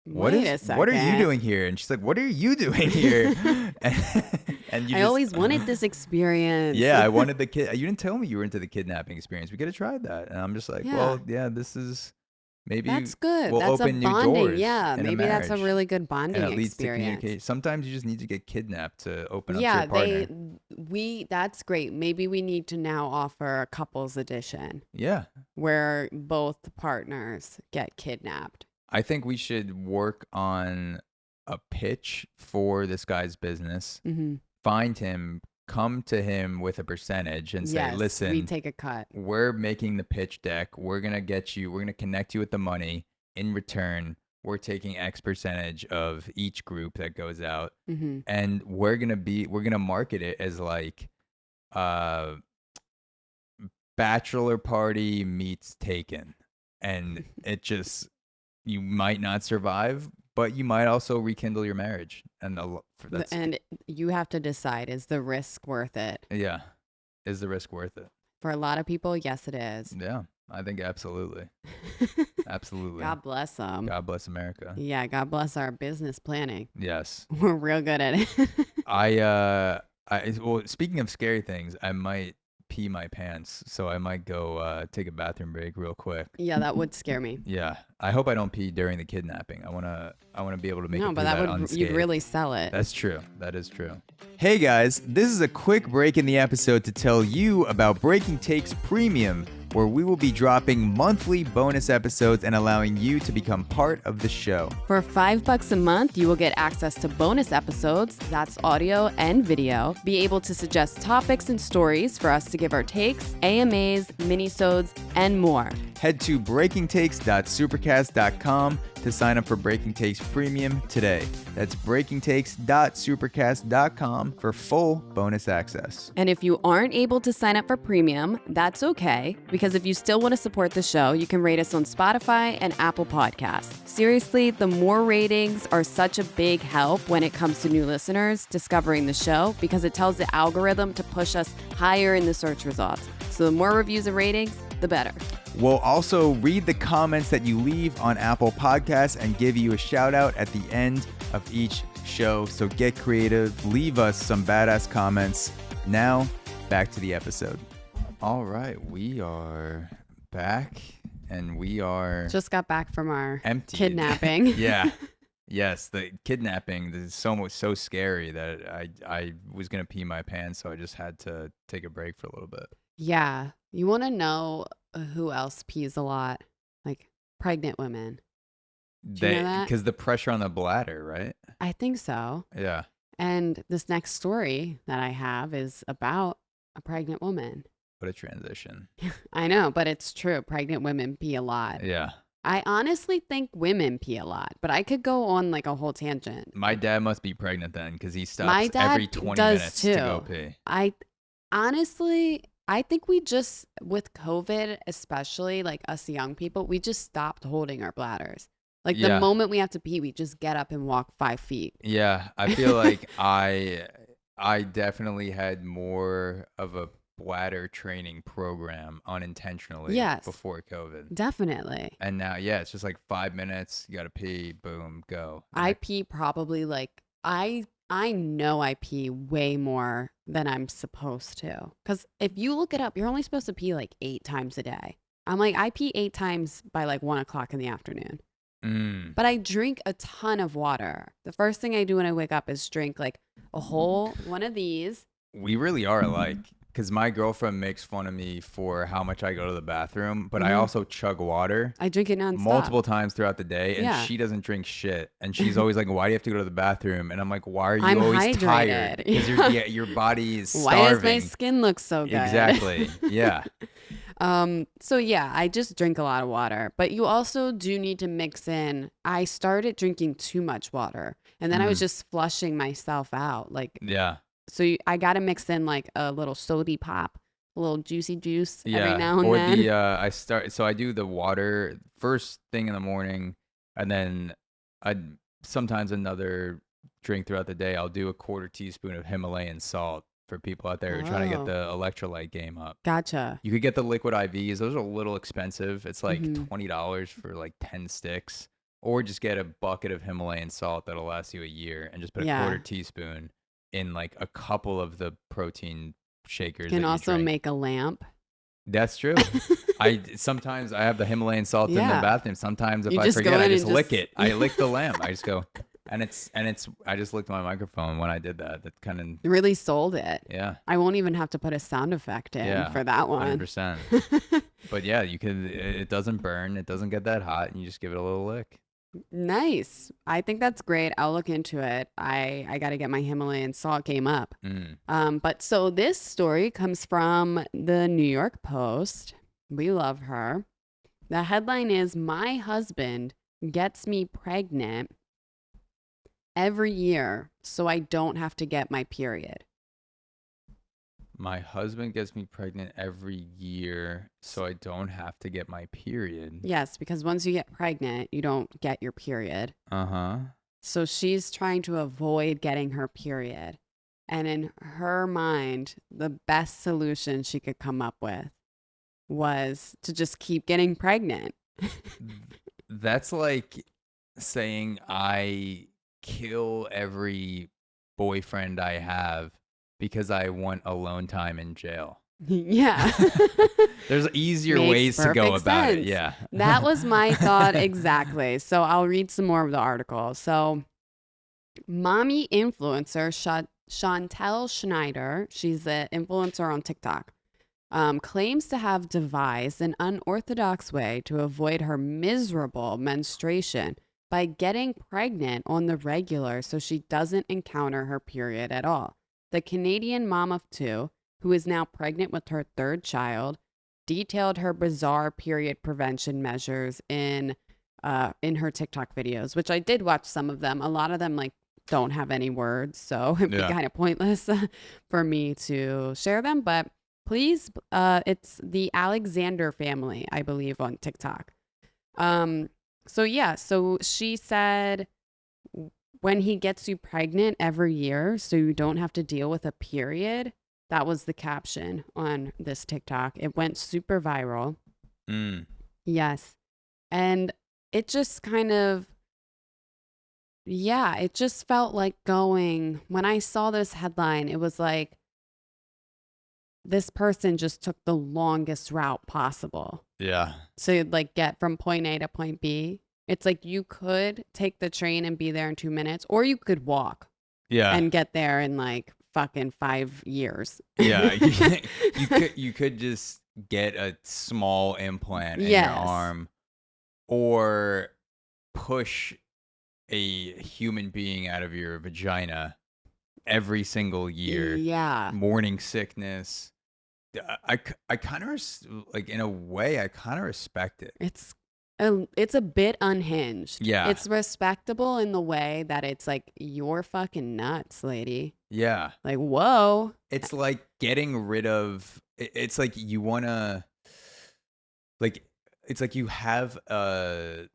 what Wait a are you second. doing here? And she's like, what are you doing here? and you I always wanted this experience. yeah, I wanted the kid. You didn't tell me you were into the kidnapping experience. We could have tried that. And I'm just like, Yeah. well, yeah, this is maybe That's good. we'll That's a open new bonding. doors Yeah, in a maybe that's a marriage. really good bonding And it leads to experience. communication. Sometimes you just need to get kidnapped to open up to Yeah, your partner. that's great. Maybe we need to now offer a couples edition Yeah. where both partners get kidnapped. I think we should work on a pitch for this guy's business. Find him, come to him with a percentage and say, Yes, listen, we take a cut. we're making the pitch deck. We're going to connect you with the money. In return, we're taking X percentage of each group that goes out. And we're going to market it as like bachelor party meets Taken. And it just, you might not survive, but you might also rekindle your marriage. And And you have to decide, is the risk worth it? yeah. Is the risk worth it? For a lot of people, yes, it is. Yeah, I think absolutely. Absolutely. God bless them. God bless America. Yeah, God bless our business planning. Yes. We're real good at it. Well, speaking of scary things, I might pee my pants, so I might go take a bathroom break real quick. Yeah, that would scare me. Yeah, I hope I don't pee during the kidnapping. I wanna be able to make it No, through but that that would unscathed. you'd really sell it. That's true. That is true. Hey guys, this is a quick break in the episode to tell you about Breaking Takes Premium, where we will be dropping monthly bonus episodes and allowing you to become part of the show. For $5 a month, you will get access to bonus episodes, that's audio and video, be able to suggest topics and stories for us to give our takes, AMAs, minisodes, and more. Head to breakingtakes.supercast.com to sign up for Breaking Takes Premium today. That's breakingtakes.supercast.com for full bonus access. And if you aren't able to sign up for premium, that's okay, because if you still want to support the show, you can rate us on Spotify and Apple Podcasts. Seriously, the more ratings are such a big help when it comes to new listeners discovering the show, because it tells the algorithm to push us higher in the search results. So the more reviews and ratings, the better. We'll also read the comments that you leave on Apple Podcasts and give you a shout out at the end of each show. So get creative, leave us some badass comments. Now, back to the episode. All right, we are back and we are just got back from our emptied. kidnapping. Yeah. Yes, the kidnapping is so scary that I was going to pee my pants, so I just had to take a break for a little bit. Yeah. You want to know who else pees a lot? Like pregnant women. Do you know that? Because the pressure on the bladder, right? I think so. Yeah. And this next story that I have is about a pregnant woman. What a transition. I know, but it's true. Pregnant women pee a lot. Yeah. I honestly think women pee a lot, but I could go on like a whole tangent. My dad must be pregnant then because he stops My dad every 20 does minutes too. to go pee. I think we just, with COVID, especially like us young people, we just stopped holding our bladders. Like the moment we have to pee, we just get up and walk 5 feet. Yeah. I feel like I definitely had more of a bladder training program unintentionally before COVID. Definitely. And now, it's just like 5 minutes. You got to pee. Boom, go. I pee probably like, I know I pee way more than I'm supposed to. Because if you look it up, you're only supposed to pee like 8 times a day. I'm like, I pee 8 times by like 1 o'clock in the afternoon. But I drink a ton of water. The first thing I do when I wake up is drink like a whole one of these. We really are alike. Because my girlfriend makes fun of me for how much I go to the bathroom, but I also chug water. I drink it nonstop. Multiple times throughout the day, and she doesn't drink shit. And she's always like, why do you have to go to the bathroom? And I'm like, why are you always tired? Because your body is starving. Why does my skin look so good? Exactly, yeah. So yeah, I just drink a lot of water. But you also do need to mix in. I started drinking too much water, and then I was just flushing myself out. Like, so I got to mix in like a little sody pop, a little juicy juice every now and then. So I do the water first thing in the morning, and then I sometimes another drink throughout the day. I'll do a 1/4 teaspoon of Himalayan salt for people out there who are trying to get the electrolyte game up. Gotcha. You could get the liquid IVs. Those are a little expensive. It's like $20 for like 10 sticks. Or just get a bucket of Himalayan salt that'll last you a year and just put a 1/4 teaspoon in like a couple of the protein shakers. You can also make a lamp. That's true. Sometimes I have the Himalayan salt in the bathroom. Sometimes if I forget, I just lick it. I lick the lamp. I just go, and it's. I just licked my microphone when I did that. That kind of really sold it. Yeah. I won't even have to put a sound effect in for that one. 100%. But yeah, you can. It doesn't burn. It doesn't get that hot, and you just give it a little lick. Nice. I think that's great. I'll look into it. I got to get my Himalayan salt game up. But so this story comes from the New York Post. We love her. The headline is, "My husband gets me pregnant every year so I don't have to get my period." My husband gets me pregnant every year so I don't have to get my period. Yes, because once you get pregnant, you don't get your period. So she's trying to avoid getting her period. And in her mind, the best solution she could come up with was to just keep getting pregnant. That's like saying I kill every boyfriend I have because I want alone time in jail. Yeah. There's easier ways to go about it. Yeah. That was my thought exactly. So I'll read some more of the article. So mommy influencer Chantel Schneider, she's an influencer on TikTok, claims to have devised an unorthodox way to avoid her miserable menstruation by getting pregnant on the regular so she doesn't encounter her period at all. The Canadian mom of 2, who is now pregnant with her 3rd child, detailed her bizarre period prevention measures in her TikTok videos, which I did watch some of them. A lot of them like don't have any words, so it'd be kind of pointless for me to share them. But please, it's the Alexander family, I believe, on TikTok. So she said, when he gets you pregnant every year so you don't have to deal with a period. That was the caption on this TikTok. It went super viral. Mm. Yes. And it just kind of, yeah, it just felt like going, when I saw this headline, it was like this person just took the longest route possible Yeah. to like get from point A to point B. It's like you could take the train and be there in 2 minutes, or you could walk Yeah. and get there in like fucking 5 years. Yeah. You could just get a small implant in your Yes. arm, or push a human being out of your vagina every single year. Yeah. Morning sickness. I kind of like, in a way, I kind of respect it. It's a bit unhinged. Yeah. It's respectable in the way that it's like, you're fucking nuts, lady. Yeah. Like, whoa. It's like getting rid of. It's like you wanna. Like, it's like you have a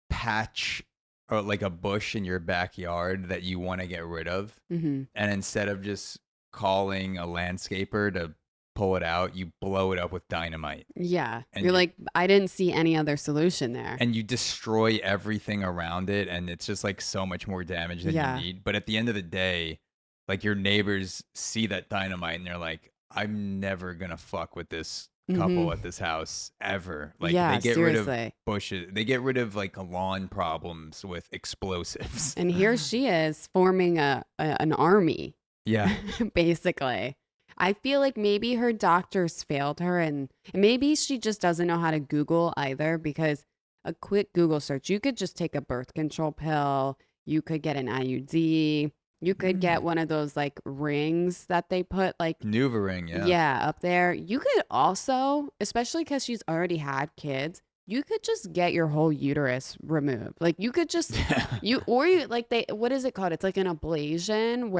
patch, or like a bush in your backyard that you want to get rid of, Mm-hmm. and instead of just calling a landscaper to pull it out, you blow it up with dynamite. Yeah. And You're like, I didn't see any other solution there. And you destroy everything around it, and it's just like so much more damage than Yeah. you need. But at the end of the day, like, your neighbors see that dynamite and they're like, I'm never gonna fuck with this couple at this house ever. Like, Yeah, they get rid of seriously. bushes, they get rid of like lawn problems with explosives. And here she is forming an army, Yeah. basically. I feel like maybe her doctors failed her, and maybe she just doesn't know how to Google either, because a quick Google search, you could just take a birth control pill, you could get an IUD, you could get one of those like rings that they put like NuvaRing, yeah. yeah, up there. You could also, especially because she's already had kids, you could just get your whole uterus removed. Like you could just you like they, what is it called? It's like an ablation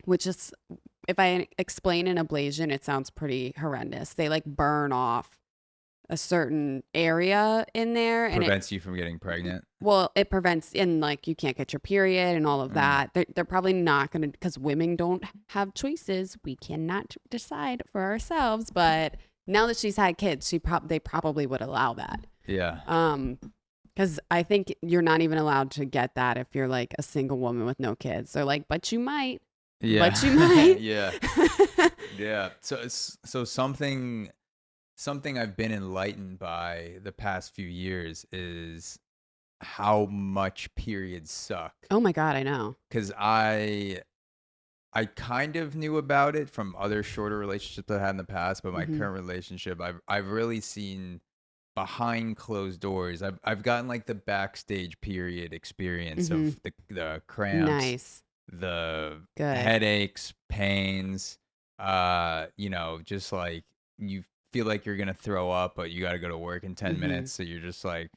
which is, if I explain an ablation, it sounds pretty horrendous. They like burn off a certain area in there, and Prevents you from getting pregnant. it prevents, and like you can't get your period and all of that. They're probably not going to, because women don't have choices. We cannot decide for ourselves. But now that she's had kids, they probably would allow that. Yeah. Because I think you're not even allowed to get that if you're like a single woman with no kids. They're like, but you might. Yeah. But you might. Yeah. Yeah. So something I've been enlightened by the past few years is how much periods suck. Oh my God, I know. Because I kind of knew about it from other shorter relationships I had in the past, but my current relationship, I've really seen behind closed doors. I've gotten like the backstage period experience of the cramps, Nice. the Good. headaches, pains, just like you feel like you're gonna throw up, but you got to go to work in 10 minutes, so you're just like,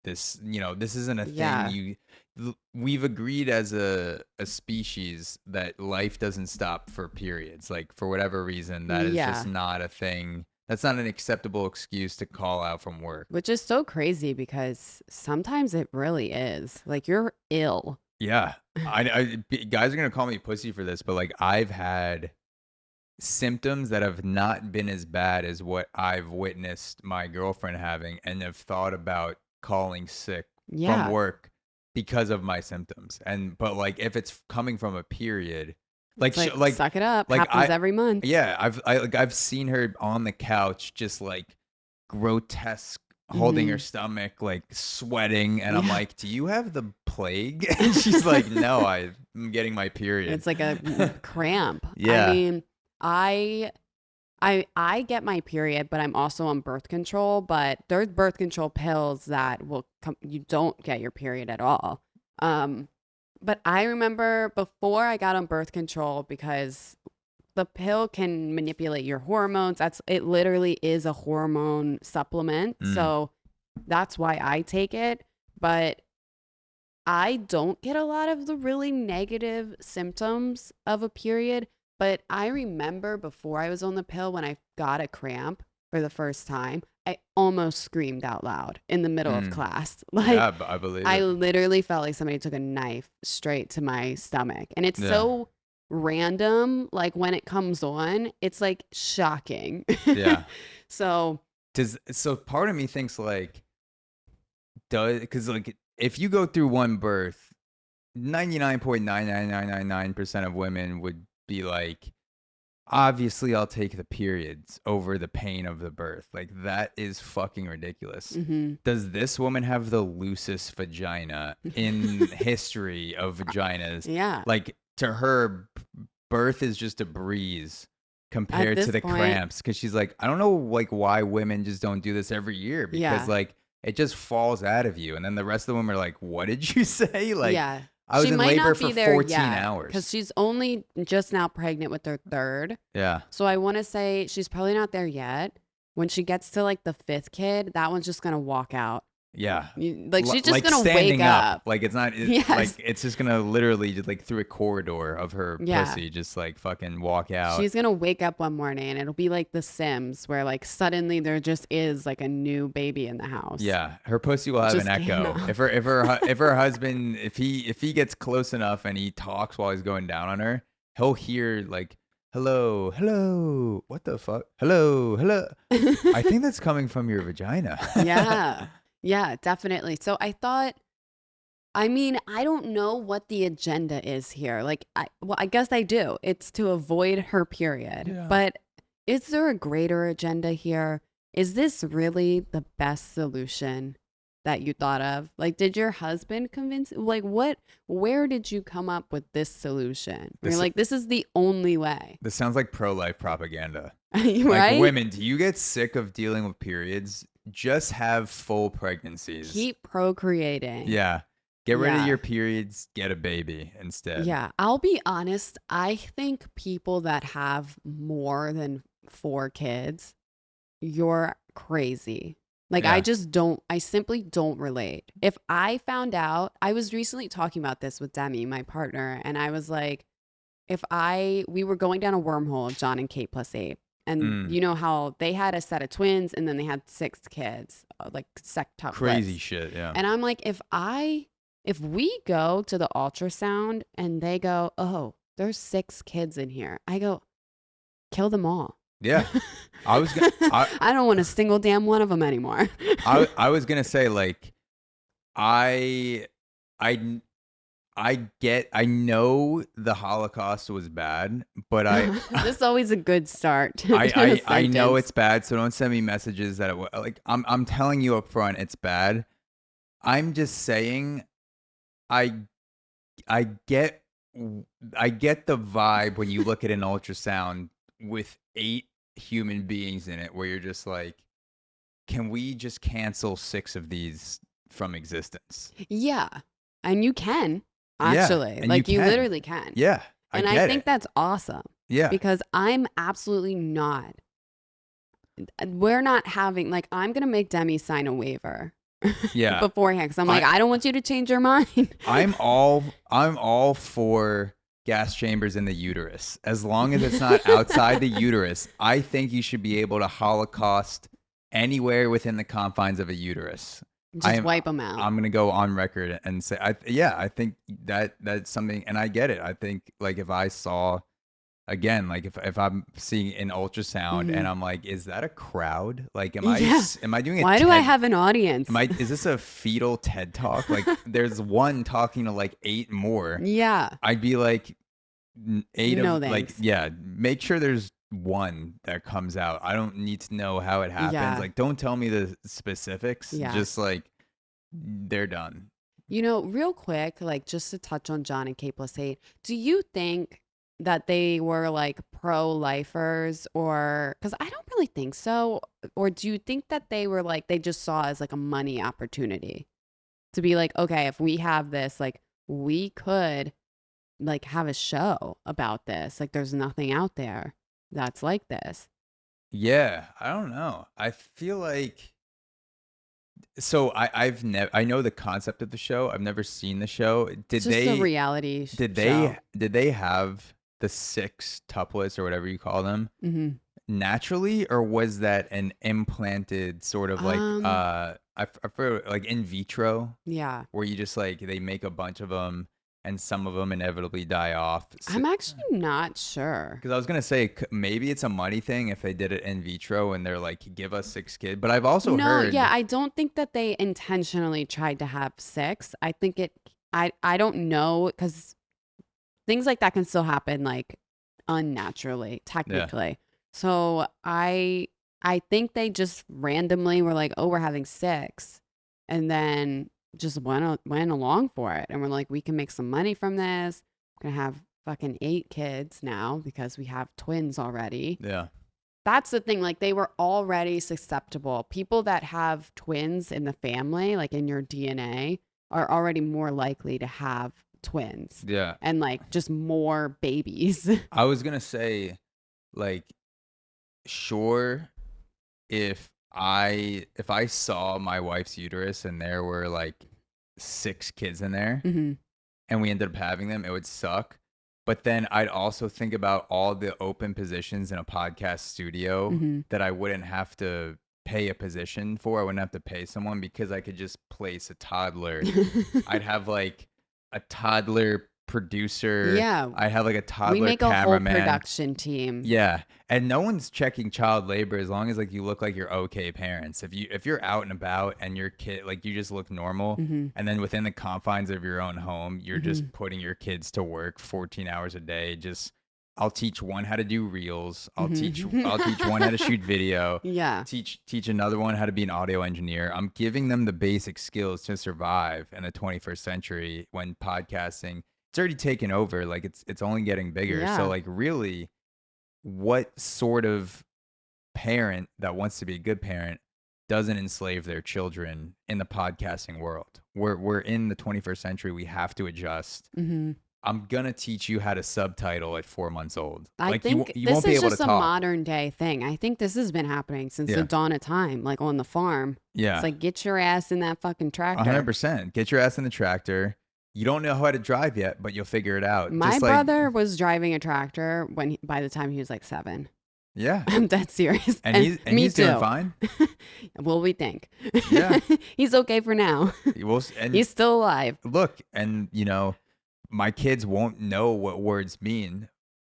this isn't a thing. Yeah. We've agreed as a species that life doesn't stop for periods. Like, for whatever reason, that is just not a thing. That's not an acceptable excuse to call out from work. Which is so crazy, because sometimes it really is. Like, you're ill. Yeah. Guys are going to call me pussy for this, but like, I've had symptoms that have not been as bad as what I've witnessed my girlfriend having, and have thought about calling sick from work because of my symptoms. But like, if it's coming from a period, like suck it up. Like, happens every month. Yeah, I've seen her on the couch, just like grotesque, holding her stomach, like sweating, and I'm like, do you have the plague? And she's like, no, I'm getting my period. It's like a cramp. Yeah. I mean, I get my period, but I'm also on birth control. But there's birth control pills that will come, you don't get your period at all. But I remember before I got on birth control, because the pill can manipulate your hormones. It literally is a hormone supplement. So that's why I take it. But I don't get a lot of the really negative symptoms of a period. But I remember before I was on the pill, when I got a cramp for the first time, I almost screamed out loud in the middle of class. Like, yeah, I believe I it. literally felt like somebody took a knife straight to my stomach. And it's so random, like when it comes on, it's like shocking. Yeah. So So part of me thinks like, because like if you go through one birth, 99.99999% of women would be like, obviously I'll take the periods over the pain of the birth. Like that is fucking ridiculous. Does this woman have the loosest vagina in history of vaginas? yeah. Like to her, birth is just a breeze compared to this the point- cramps. Because she's like, I don't know like why women just don't do this every year, because Yeah. like it just falls out of you, and then the rest of them are like, what did you say? Like, yeah. I was She in might labor not for be there 14 yet, hours. because she's only just now pregnant with her third. Yeah. So I want to say she's probably not there yet. When she gets to like the fifth kid, that one's just gonna walk out. Yeah. Like she's just like gonna standing wake up. Like it's not Yes. like it's just gonna literally just like through a corridor of her Yeah. pussy just like fucking walk out. She's gonna wake up one morning and it'll be like The Sims, where like suddenly there just is like a new baby in the house. Yeah, her pussy will have Just an echo. cannot. If her husband, if he gets close enough and he talks while he's going down on her, he'll hear like, hello, hello, what the fuck, hello, hello. I think that's coming from your vagina. Yeah. Yeah, definitely. So I thought, I mean, I don't know what the agenda is here. Like, I guess I do. It's to avoid her period. Yeah. But is there a greater agenda here? Is this really the best solution that you thought of? Like, did your husband convince, like, where did you come up with this solution? You're like, this is the only way. This sounds like pro-life propaganda. Right? Like, women, do you get sick of dealing with periods? Just have full pregnancies. Keep procreating. Yeah. Get rid of Yeah. your periods, get a baby instead. Yeah, I'll be honest. I think people that have more than 4 kids, you're crazy. Like, Yeah. I simply don't relate. If I found out, I was recently talking about this with Demi, my partner, and I was like, we were going down a wormhole, John and Kate plus 8. And you know how they had a set of twins and then they had 6 kids, like sextuplets. Crazy shit, yeah. And I'm like, if we go to the ultrasound and they go, oh, there's 6 kids in here, I go, kill them all. Yeah. I was gonna I don't want a single damn one of them anymore. I was gonna say, like, I know the Holocaust was bad, but This is always a good start. to a I know sentence. it's bad, so don't send me messages that like I'm telling you up front it's bad. I'm just saying I get the vibe when you look at an ultrasound with 8 human beings in it, where you're just like, can we just cancel 6 of these from existence? Yeah. And you can, Yeah, actually. and Like, you can. literally can. Yeah. And I I get think it. that's awesome. Yeah. Because I'm absolutely not. We're not having, like, I'm going to make Demi sign a waiver. Yeah. Beforehand. Because I'm like, I don't want you to change your mind. I'm all for gas chambers in the uterus. As long as it's not outside the uterus, I think you should be able to Holocaust anywhere within the confines of a uterus. Just wipe them out. I'm gonna go on record and say, I think that's something, and I get it. I think, like, if I saw, again, like if I'm seeing an ultrasound and I'm like, is that a crowd? Like, am I doing? Why do I have an audience? Is this a fetal TED talk? Like, there's one talking to like 8 more. Yeah. I'd be like, 8 No of, like, thanks. yeah, make sure there's one that comes out. I don't need to know how it happens. Yeah. Like, don't tell me the specifics. Yeah. Just like, they're done. You know, real quick, like, just to touch on John and Kate plus 8, do you think that they were like pro-lifers, or, because I don't really think so, or do you think that they were like, they just saw as like a money opportunity to be like, okay, if we have this, like, we could like have a show about this. Like, there's nothing out there that's like this. Yeah, I don't know. I feel like, so I know the concept of the show. I've never seen the show. It's just a reality show. Did they have the 6 tuplets or whatever you call them Mm-hmm. naturally, or was that an implanted sort of like I forget, like in vitro, Yeah. where you just like they make a bunch of them and some of them inevitably die off. I'm actually not sure. Because I was gonna say maybe it's a money thing if they did it in vitro and they're like, give us 6 kids. But I've also heard. Yeah, I don't think that they intentionally tried to have 6. I think I don't know, because things like that can still happen like unnaturally, technically. So I think they just randomly were like, oh, we're having 6, and then just went along for it, and we're like, we can make some money from this. We're gonna have fucking 8 kids now because we have twins already. Yeah. That's the thing. Like, they were already susceptible. People that have twins in the family, like in your DNA, are already more likely to have twins. Yeah. And like just more babies. I was gonna say, like, sure, if I saw my wife's uterus and there were like 6 kids in there Mm-hmm. and we ended up having them, it would suck. But then I'd also think about all the open positions in a podcast studio Mm-hmm. that I wouldn't have to pay a position for. I wouldn't have to pay someone because I could just place a toddler. I'd have like a toddler producer. Yeah. I have like a toddler We make a whole cameraman. production team. Yeah. And no one's checking child labor as long as like you look like you're okay parents. If you're out and about and your kid, like, you just look normal, Mm-hmm. and then within the confines of your own home, you're Mm-hmm. just putting your kids to work 14 hours a day. I'll teach one how to do reels. I'll teach one how to shoot video. Yeah. Teach another one how to be an audio engineer. I'm giving them the basic skills to survive in the 21st century when podcasting, it's already taken over. Like, it's only getting bigger. Yeah. So like, really, what sort of parent that wants to be a good parent doesn't enslave their children in the podcasting world? We're in the 21st century. We have to adjust. Mm-hmm. I'm gonna teach you how to subtitle at 4 months old. I Like, think you this won't be is able to just a talk. modern day thing. I think this has been happening since Yeah. the dawn of time, like on the farm. Yeah, It's like, get your ass in that fucking tractor. 100%. Get your ass in the tractor. You don't know how to drive yet, but you'll figure it out. My Just like, brother was driving a tractor by the time he was like 7. yeah, I'm dead serious. and he's me he's too. doing fine. Well, we think. Yeah. He's okay for now. And He's still alive. look, and my kids won't know what words mean,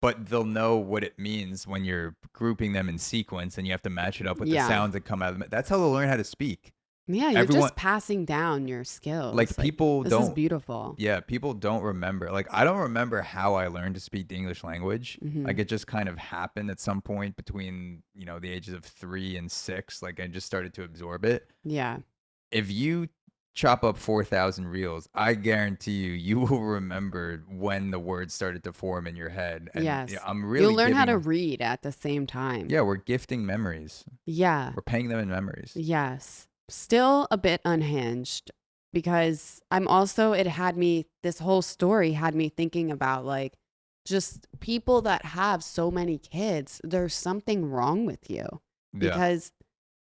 but they'll know what it means when you're grouping them in sequence and you have to match it up with Yeah. the sounds that come out of them. That's how they'll learn how to speak. Yeah, you're Everyone- just passing down your skills. Like, people this is don't. beautiful. Yeah, people don't remember. Like, I don't remember how I learned to speak the English language. Mhm. Like, it just kind of happened at some point between, the ages of 3 and 6. Like, I just started to absorb it. Yeah. If you chop up 4,000 reels, I guarantee you will remember when the words started to form in your head. And, Yes. I'm really You'll learn how to giving- read at the same time. Yeah, we're gifting memories. Yeah. We're paying them in memories. Yes. Still a bit unhinged, because this whole story had me thinking about, like, just people that have so many kids. There's something wrong with you, Yeah. because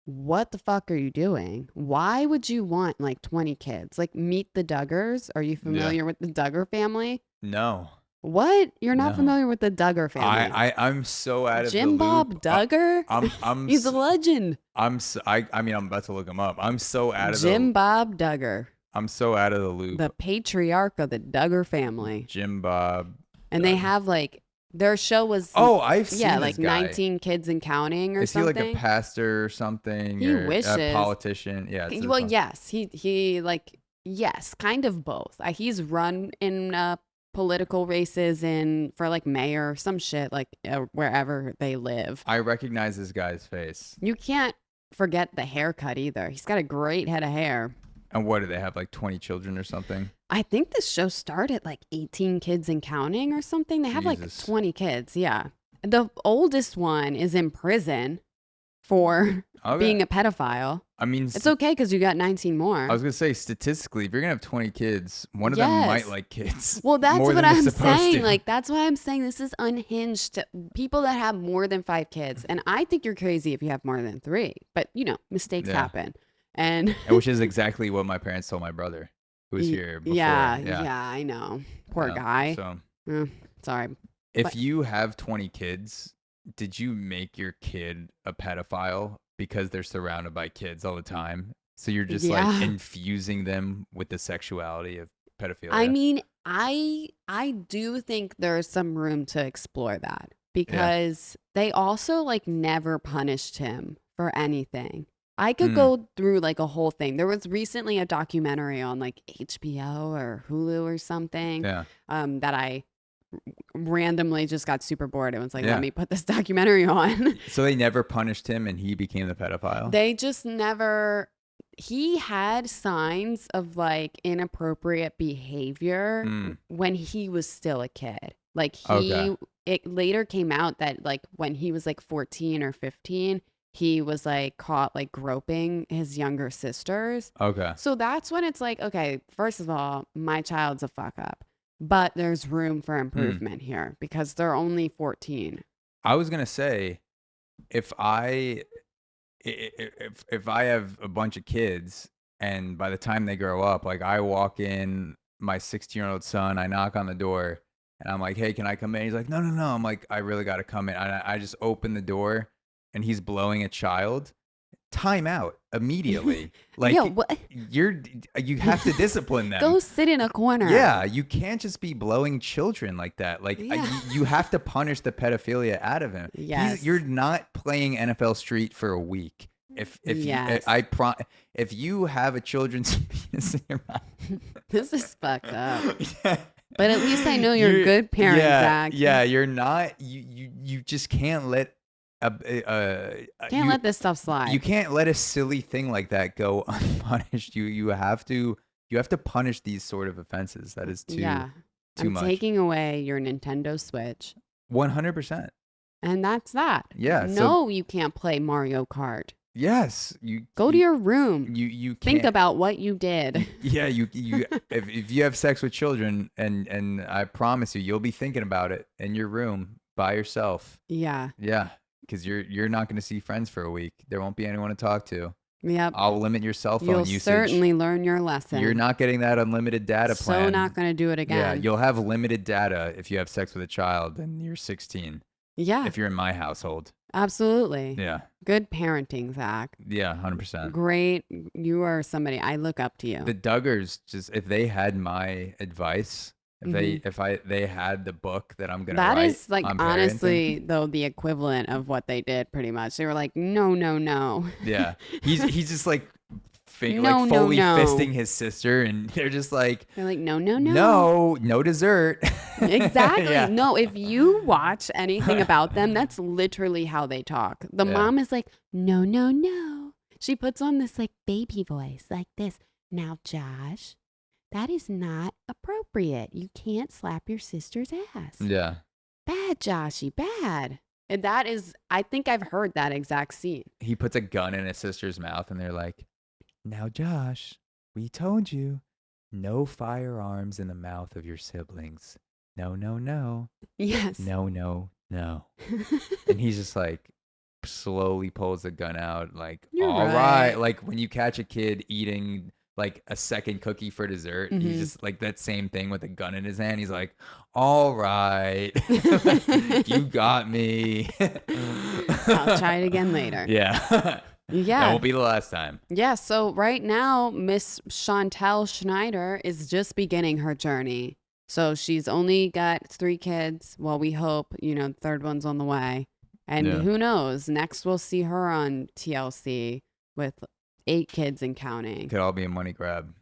what the fuck are you doing? Why would you want like 20 kids? Like, Meet the Duggars. Are you familiar with the Duggar family? No. What? You're not No. familiar with the Duggar family? I'm so out of the Jim Bob loop. Duggar? I'm He's a legend. I'm about to look him up. I'm so out of Jim Bob Duggar, I'm so out of the loop. the patriarch of the Duggar family. Jim Bob. And they have like, their show was, I've seen yeah, this like guy. 19 kids and counting or Is something. he like a pastor or something? He or wishes. a politician. Yeah. it's Well, fun. yes, he like, yes, kind of both. He's run in political races for like mayor or some shit, like wherever they live. I recognize this guy's face. You can't forget the haircut either. He's got a great head of hair. And what do they have, like 20 children or something? I think this show started like 18 kids and counting or something. They have like Jesus. 20 kids. Yeah. The oldest one is in prison for Okay. being a pedophile. I mean, It's okay because you got 19 more. I was gonna say, statistically, if you're gonna have 20 kids, one of them might Yes. like kids. Well, that's more what than they're I'm supposed saying. to. Like, that's why I'm saying this is unhinged to people that have more than 5 kids. And I think you're crazy if you have more than 3. But, mistakes Yeah. happen. And Which is exactly what my parents told my brother, who was here before. yeah, I know. Poor Yeah, guy. So Sorry. if But- you have 20 kids, did you make your kid a pedophile because they're surrounded by kids all the time? So you're just like Yeah. infusing them with the sexuality of pedophilia. I mean, I do think there's some room to explore that because they also like never punished him for anything. I could go through like a whole thing. There was recently a documentary on like HBO or Hulu or something Yeah. that I randomly just got super bored and was like, Yeah. let me put this documentary on. So they never punished him and he became the pedophile? They just never, he had signs of like inappropriate behavior when he was still a kid. Like it later came out that like when he was like 14 or 15, he was like caught like groping his younger sisters. Okay. So that's when it's like, okay, first of all, my child's a fuck up, but there's room for improvement here because they're only 14. I was going to say, if I have a bunch of kids and by the time they grow up, like I walk in, my 16-year-old son, I knock on the door and I'm like, hey, can I come in? He's like, no. I'm like, I really got to come in. I just open the door and he's blowing a child. Time out immediately. Like you have to discipline them. Go sit in a corner. Yeah, you can't just be blowing children like that. Like you have to punish the pedophilia out of him. Yes. You're not playing NFL Street for a week. If you have a children's penis in your mouth. This is fucked up. But at least I know you're a good parent, Zach. Yeah, you're not. You just can't let. Can't let this stuff slide. You can't let a silly thing like that go unpunished. You have to punish these sort of offenses. That is too much. I'm taking away your Nintendo Switch. 100%. And that's that. Yeah. No, you can't play Mario Kart. Yes, you go to your room. You think about what you did. Yeah, you if you have sex with children, and I promise you'll be thinking about it in your room by yourself. Yeah. Yeah. Because you're not going to see friends for a week. There won't be anyone to talk to. Yep. I'll limit your cell phone usage. You'll certainly learn your lesson. You're not getting that unlimited data plan. So not going to do it again. Yeah, you'll have limited data if you have sex with a child and you're 16. Yeah. If you're in my household. Absolutely. Yeah. Good parenting, Zach. Yeah, 100%. Great. You are somebody. I look up to you. The Duggars, just if they had my advice... If they had the book that I'm gonna write, that is like honestly though the equivalent of what they did pretty much. They were like, no. Yeah, he's just like fully fisting his sister, and they're like no dessert. Exactly. Yeah. No, if you watch anything about them, that's literally how they talk. The mom is like, no. She puts on this like baby voice like this. Now, Josh. That is not appropriate. You can't slap your sister's ass. Yeah. Bad, Joshy, bad. And that is, I think I've heard that exact scene. He puts a gun in his sister's mouth and they're like, now, Josh, we told you, no firearms in the mouth of your siblings. No. Yes. No. And he's just like, slowly pulls the gun out like, all right. Like when you catch a kid eating... like a second cookie for dessert. He's just like that same thing with a gun in his hand. He's like, all right, you got me. I'll try it again later. Yeah. Yeah. That won't be the last time. Yeah. So right now, Miss Chantel Schneider is just beginning her journey. So she's only got 3 kids. Well, we hope, the third one's on the way. And who knows? Next, we'll see her on TLC with 8 kids and counting. Could all be a money grab.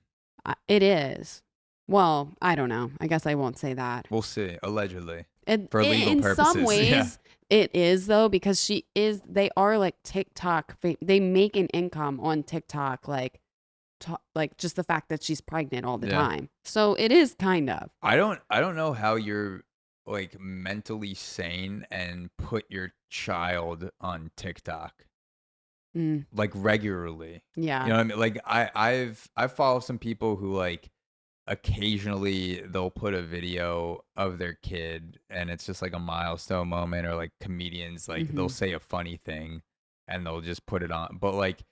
It is. Well, I don't know. I guess I won't say that. We'll see. Allegedly. For legal purposes. In some ways, it is though, because they are like TikTok. They make an income on TikTok, like just the fact that she's pregnant all the time. So it is kind of. I don't know how you're like mentally sane and put your child on TikTok. Like regularly. Yeah. You know what I mean? Like I follow some people who like occasionally they'll put a video of their kid and it's just like a milestone moment, or like comedians like they'll say a funny thing and they'll just put it on. But like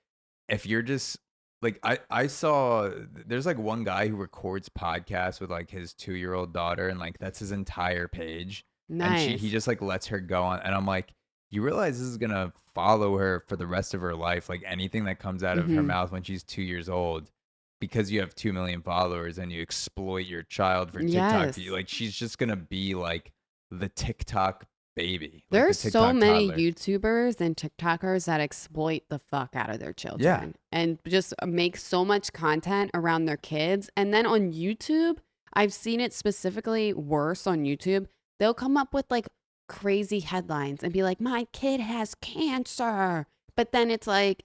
if you're just like I saw there's like one guy who records podcasts with like his 2-year-old daughter, and like that's his entire page. Nice. And he just like lets her go on, and I'm like, you realize this is going to follow her for the rest of her life. Like anything that comes out of her mouth when she's 2 years old because you have 2 million followers and you exploit your child for TikTok, Yes. like she's just gonna be like the TikTok baby. Like There's the so TikTok many toddler. YouTubers and TikTokers that exploit the fuck out of their children Yeah. and just make so much content around their kids. And then on YouTube, I've seen it specifically worse on YouTube. They'll come up with like crazy headlines and be like, my kid has cancer. But then it's like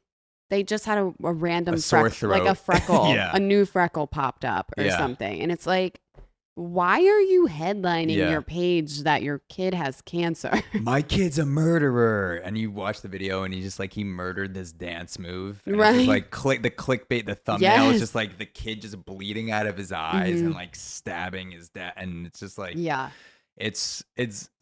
they just had a random sore like a throat. freckle, Yeah. a new freckle popped up or Yeah. something. And it's like, why are you headlining Yeah. your page that your kid has cancer? My kid's a murderer, and you watch the video and he murdered this dance move, and it's Right. just like the clickbait, the thumbnail is Yes. just like the kid just bleeding out of his eyes and Mhm. like stabbing his dad, and it's just like Yeah. it's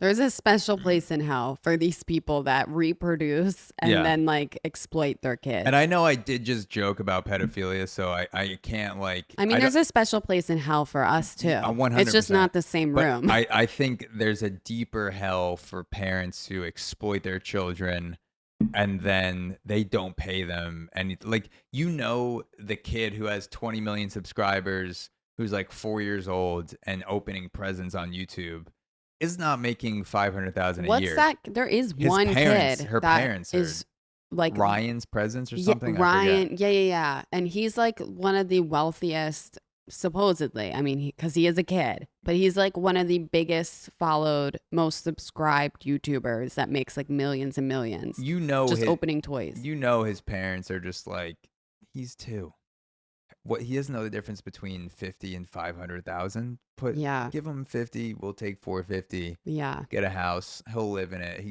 There's a special place in hell for these people that reproduce and Yeah. then like exploit their kids. and I know I did just joke about pedophilia, so I can't like I mean, I there's a special place in hell for us too. 100%. It's just not the same But room. I think there's a deeper hell for parents who exploit their children and then they don't pay them. And like, the kid who has 20 million subscribers, who's like 4 years old and opening presents on YouTube is not making 500,000 a What's year. that? There is His one parents- kid her that parents is like Ryan's presents or yeah, something. I Ryan. forget. Yeah. And he's like one of the wealthiest, supposedly. I mean, because he is a kid, but he's like one of the biggest followed, most subscribed YouTubers that makes like millions and millions. Just opening toys. His parents are just like, he's 2. What he doesn't know the difference between 50 and 500,000. Give him 50, we'll take 450. Yeah. Get a house, he'll live in it.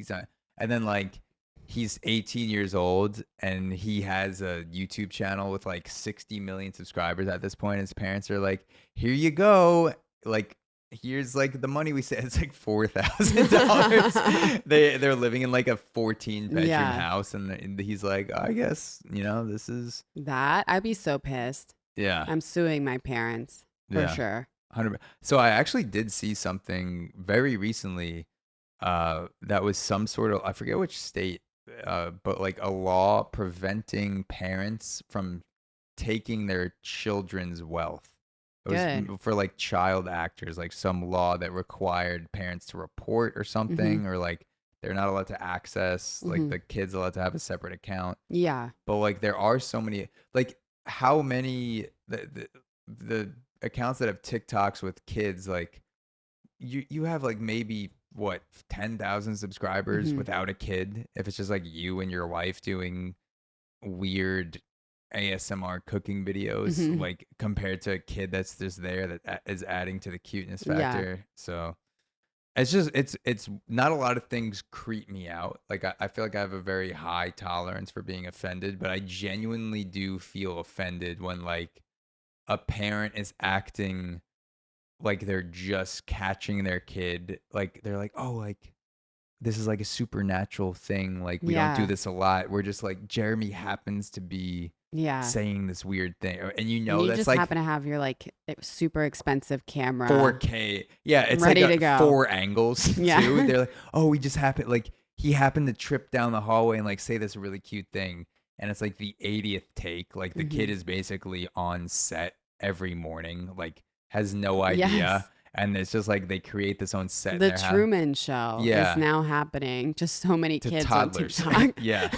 And then like he's 18 years old and he has a YouTube channel with like 60 million subscribers at this point. His parents are like, here you go. Like, here's like the money we said. It's like $4,000. They're living in like a 14-bedroom house. And he's like, I guess, this is. That, I'd be so pissed. Yeah. I'm suing my parents for sure. 100%. So I actually did see something very recently that was some sort of, I forget which state, but like a law preventing parents from taking their children's wealth. It was for like child actors, like some law that required parents to report or something, or like they're not allowed to access, like the kid's allowed to have a separate account. Yeah. But like there are so many, like how many, the accounts that have TikToks with kids, like you have like maybe what 10,000 subscribers without a kid, if it's just like you and your wife doing weird ASMR cooking videos, like compared to a kid that's just there that is adding to the cuteness factor. So it's not a lot of things creep me out. Like I feel like I have a very high tolerance for being offended, but I genuinely do feel offended when like a parent is acting like they're just catching their kid. Like they're like, oh, like this is like a supernatural thing. Like we don't do this a lot. We're just like, Jeremy happens to be saying this weird thing. And you that's just like happen to have your like super expensive camera. 4K. Yeah. It's ready like to go. 4 angles too. Yeah. They're like, oh, we just happened. Like he happened to trip down the hallway and like say this really cute thing. And it's like the 80th take. Like the kid is basically on set every morning. Like has no idea. Yes. And it's just like they create this own set. The in their Truman Show is now happening. Just so many to kids toddlers. on TikTok. Yeah.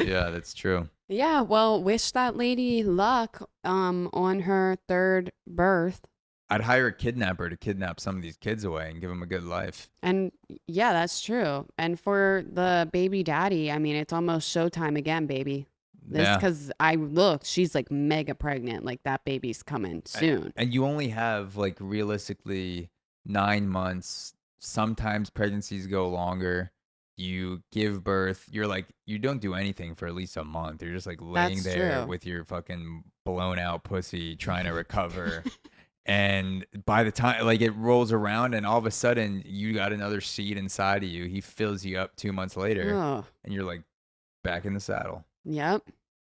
Yeah, that's true. Yeah, well, wish that lady luck on her 3rd birth. I'd hire a kidnapper to kidnap some of these kids away and give them a good life. And yeah, that's true. And for the baby daddy, I mean, it's almost showtime again, baby. Because I looked, she's like mega pregnant. Like that baby's coming soon. And you only have like realistically 9 months. Sometimes pregnancies go longer. You give birth. You're like, you don't do anything for at least a month. You're just like laying there with your fucking blown out pussy trying to recover. And by the time like it rolls around and all of a sudden you got another seed inside of you, he fills you up 2 months later and you're like back in the saddle. Yep.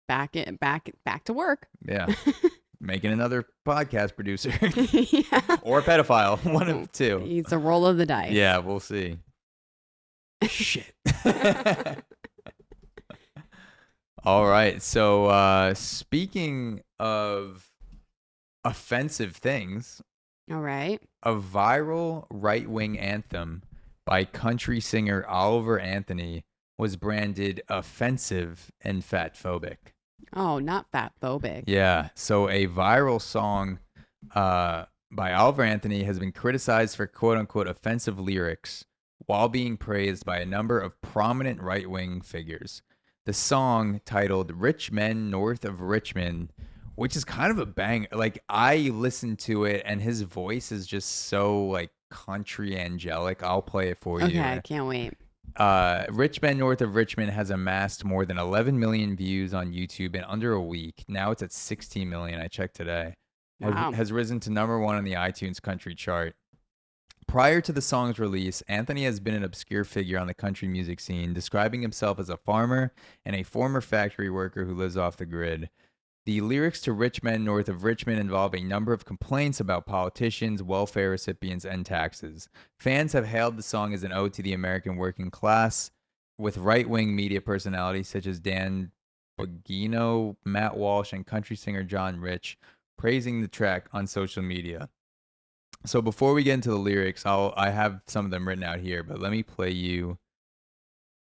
Back to work. Yeah. Making another podcast producer. Yeah. Or a pedophile. One of 2. It's a roll of the dice. Yeah, we'll see. Shit. All right. So speaking of offensive things, All right. a viral right-wing anthem by country singer Oliver Anthony was branded offensive and fatphobic. Oh, not fat phobic. Yeah. So a viral song by Oliver Anthony has been criticized for quote unquote offensive lyrics while being praised by a number of prominent right wing figures. The song, titled Rich Men North of Richmond, which is kind of a bang. Like, I listened to it and his voice is just so like country angelic. I'll play it for Okay, you. I can't wait. Rich Men North of Richmond has amassed more than 11 million views on YouTube in under a week. Now it's at 16 million. I checked today. Wow. Has risen to number 1 on the iTunes country chart. Prior to the song's release, Anthony has been an obscure figure on the country music scene, describing himself as a farmer and a former factory worker who lives off the grid. The lyrics to Rich Men North of Richmond involve a number of complaints about politicians, welfare recipients, and taxes. Fans have hailed the song as an ode to the American working class, with right-wing media personalities such as Dan Bongino, Matt Walsh, and country singer John Rich praising the track on social media. So before we get into the lyrics, I have some of them written out here, but let me play you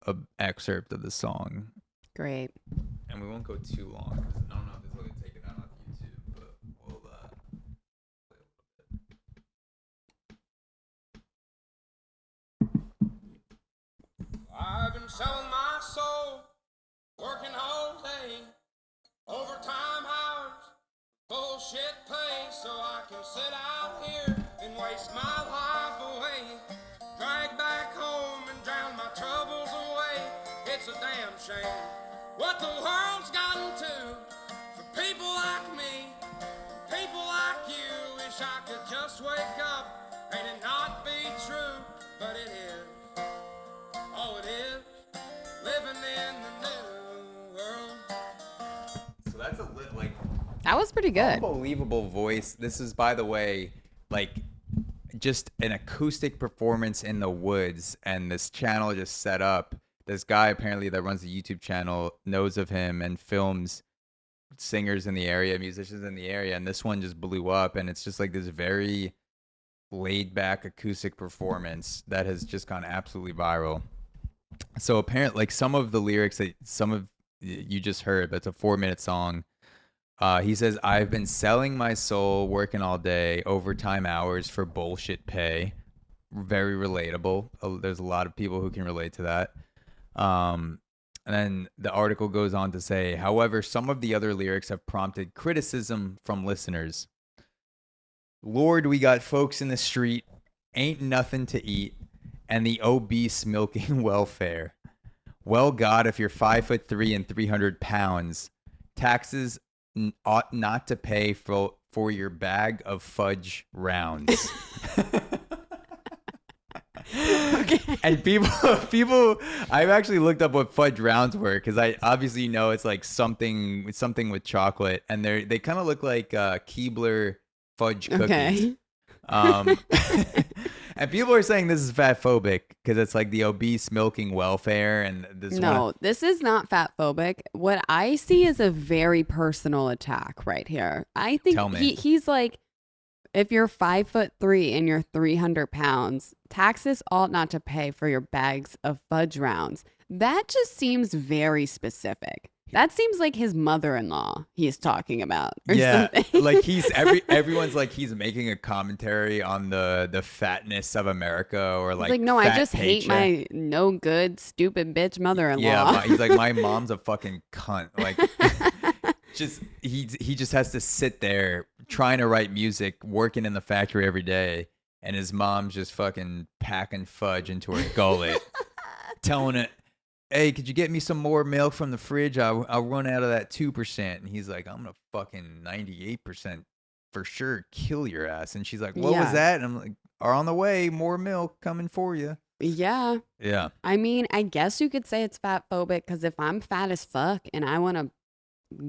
an excerpt of the song. Great. And we won't go too long, because I don't know if this is going to take it out on YouTube, but we'll play a little bit. I've been selling my soul, working all day, overtime hours, bullshit pay, so I can sit out here and waste my life away, drag back home and drown my troubles away. It's a damn shame what the world's gotten to for people like me, people like you. Wish I could just wake up and it not be true, but it is. Oh, it is living in the new world. So that's a like That was pretty good. unbelievable voice. This is, by the way, like just an acoustic performance in the woods, and this channel just set up. This guy apparently that runs the YouTube channel knows of him and films singers in the area, musicians in the area, and this one just blew up, and it's just like this very laid back acoustic performance that has just gone absolutely viral. So apparently, like, some of the lyrics that some of you just heard, that's a 4-minute song. He says, I've been selling my soul, working all day, overtime hours for bullshit pay. Very relatable. There's a lot of people who can relate to that. And then the article goes on to say, however, some of the other lyrics have prompted criticism from listeners. Lord, we got folks in the street, ain't nothing to eat, and the obese milking welfare. Well, God, if you're 5'3" and 300 pounds, taxes ought not to pay for your bag of fudge rounds. Okay. And people, I've actually looked up what fudge rounds were, because I obviously know it's like something with chocolate, and they kind of look like Keebler fudge cookies. Okay. And people are saying this is fatphobic because it's like the obese milking welfare, and This is not fat phobic. What I see is a very personal attack right here. I think Tell me. he's like, if you're 5'3" and you're 300 pounds, taxes ought not to pay for your bags of fudge rounds. That just seems very specific. That seems like his mother-in-law he's talking about, or something. Like everyone's like he's making a commentary on the fatness of America, or like No, I fat just hate paycheck. my no good, stupid bitch mother-in-law. Yeah, he's like, my mom's a fucking cunt. Like, he just has to sit there trying to write music, working in the factory every day, and his mom's just fucking packing fudge into her gullet, telling it, hey, could you get me some more milk from the fridge? I'll run out of that 2%. And he's like, I'm gonna fucking 98% for sure kill your ass. And she's like, what was that? And I'm like, are on the way, more milk coming for you. Yeah. Yeah. I mean, I guess you could say it's fat phobic, because if I'm fat as fuck and I want to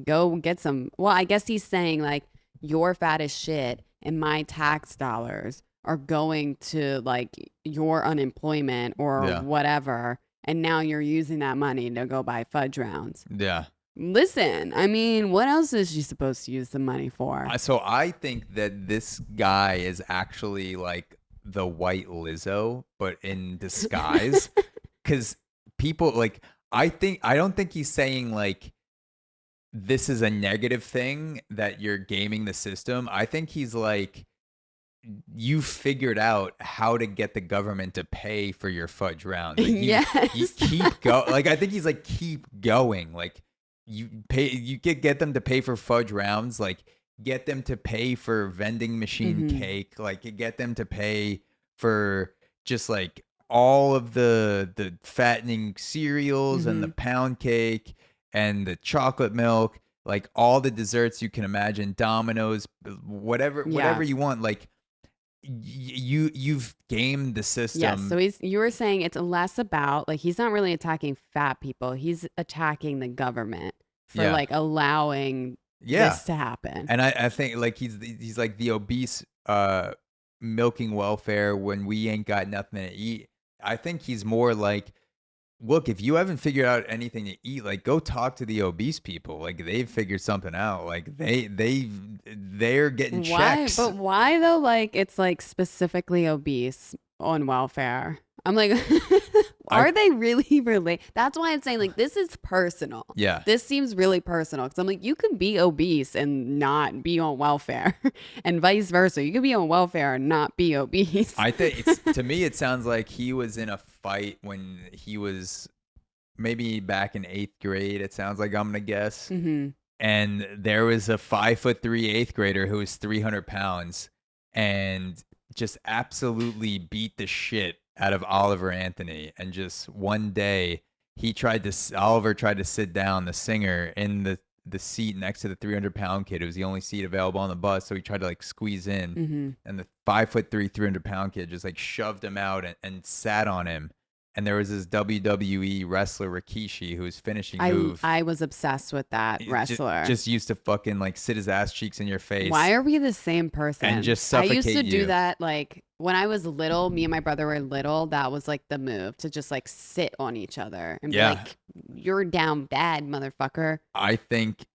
go get some, well, I guess he's saying like, you're fat as shit and my tax dollars are going to like your unemployment or whatever. And now you're using that money to go buy fudge rounds. Yeah. Listen, I mean, what else is she supposed to use the money for? So I think that this guy is actually like the white Lizzo, but in disguise. Because people like, I don't think he's saying like this is a negative thing that you're gaming the system. I think he's like, you figured out how to get the government to pay for your fudge rounds. Like you Yes. keep go. Like I think he's like, keep going. Like you pay, you get them to pay for fudge rounds. Like get them to pay for vending machine Mhm. cake. Like get them to pay for just like all of the fattening cereals and the Mhm. pound cake and the chocolate milk. Like all the desserts you can imagine, Domino's, whatever Yeah. you want. Like you've gamed the Yes. system. So you were saying it's less about like he's not really attacking fat people. He's attacking the government for Yeah. like allowing Yeah. this to happen. And I think like he's like the obese milking welfare when we ain't got nothing to eat. I think he's more like, look, if you haven't figured out anything to eat, like go talk to the obese people. Like they've figured something out. Like they're getting Why? checks. But why though? Like it's like specifically obese on welfare. I'm like, are they really relate? That's why I'm saying like this is personal. Yeah. This seems really personal because I'm like, you can be obese and not be on welfare, and vice versa. You can be on welfare and not be obese. I think to me, it sounds like he was in a fight when he was maybe back in 8th grade. It sounds like, I'm gonna guess. Hmm. And there was a 5'3" 8th grader who was 300 pounds and just absolutely beat the shit out of Oliver Anthony. And just one day Oliver tried to sit down, the singer, in the seat next to the 300-pound kid. It was the only seat available on the bus. So he tried to like squeeze in, Hmm. and the 5'3", 300-pound kid just like shoved him out and sat on him. And there was this WWE wrestler, Rikishi, whose finishing move. I was obsessed with that wrestler. Just used to fucking like sit his ass cheeks in your face. Why are we the same person? And just I used to suffocate do you. that like when I was little, me and my brother were little, that was like the move to just like sit on each other and Yeah. be like, you're down bad, motherfucker. I think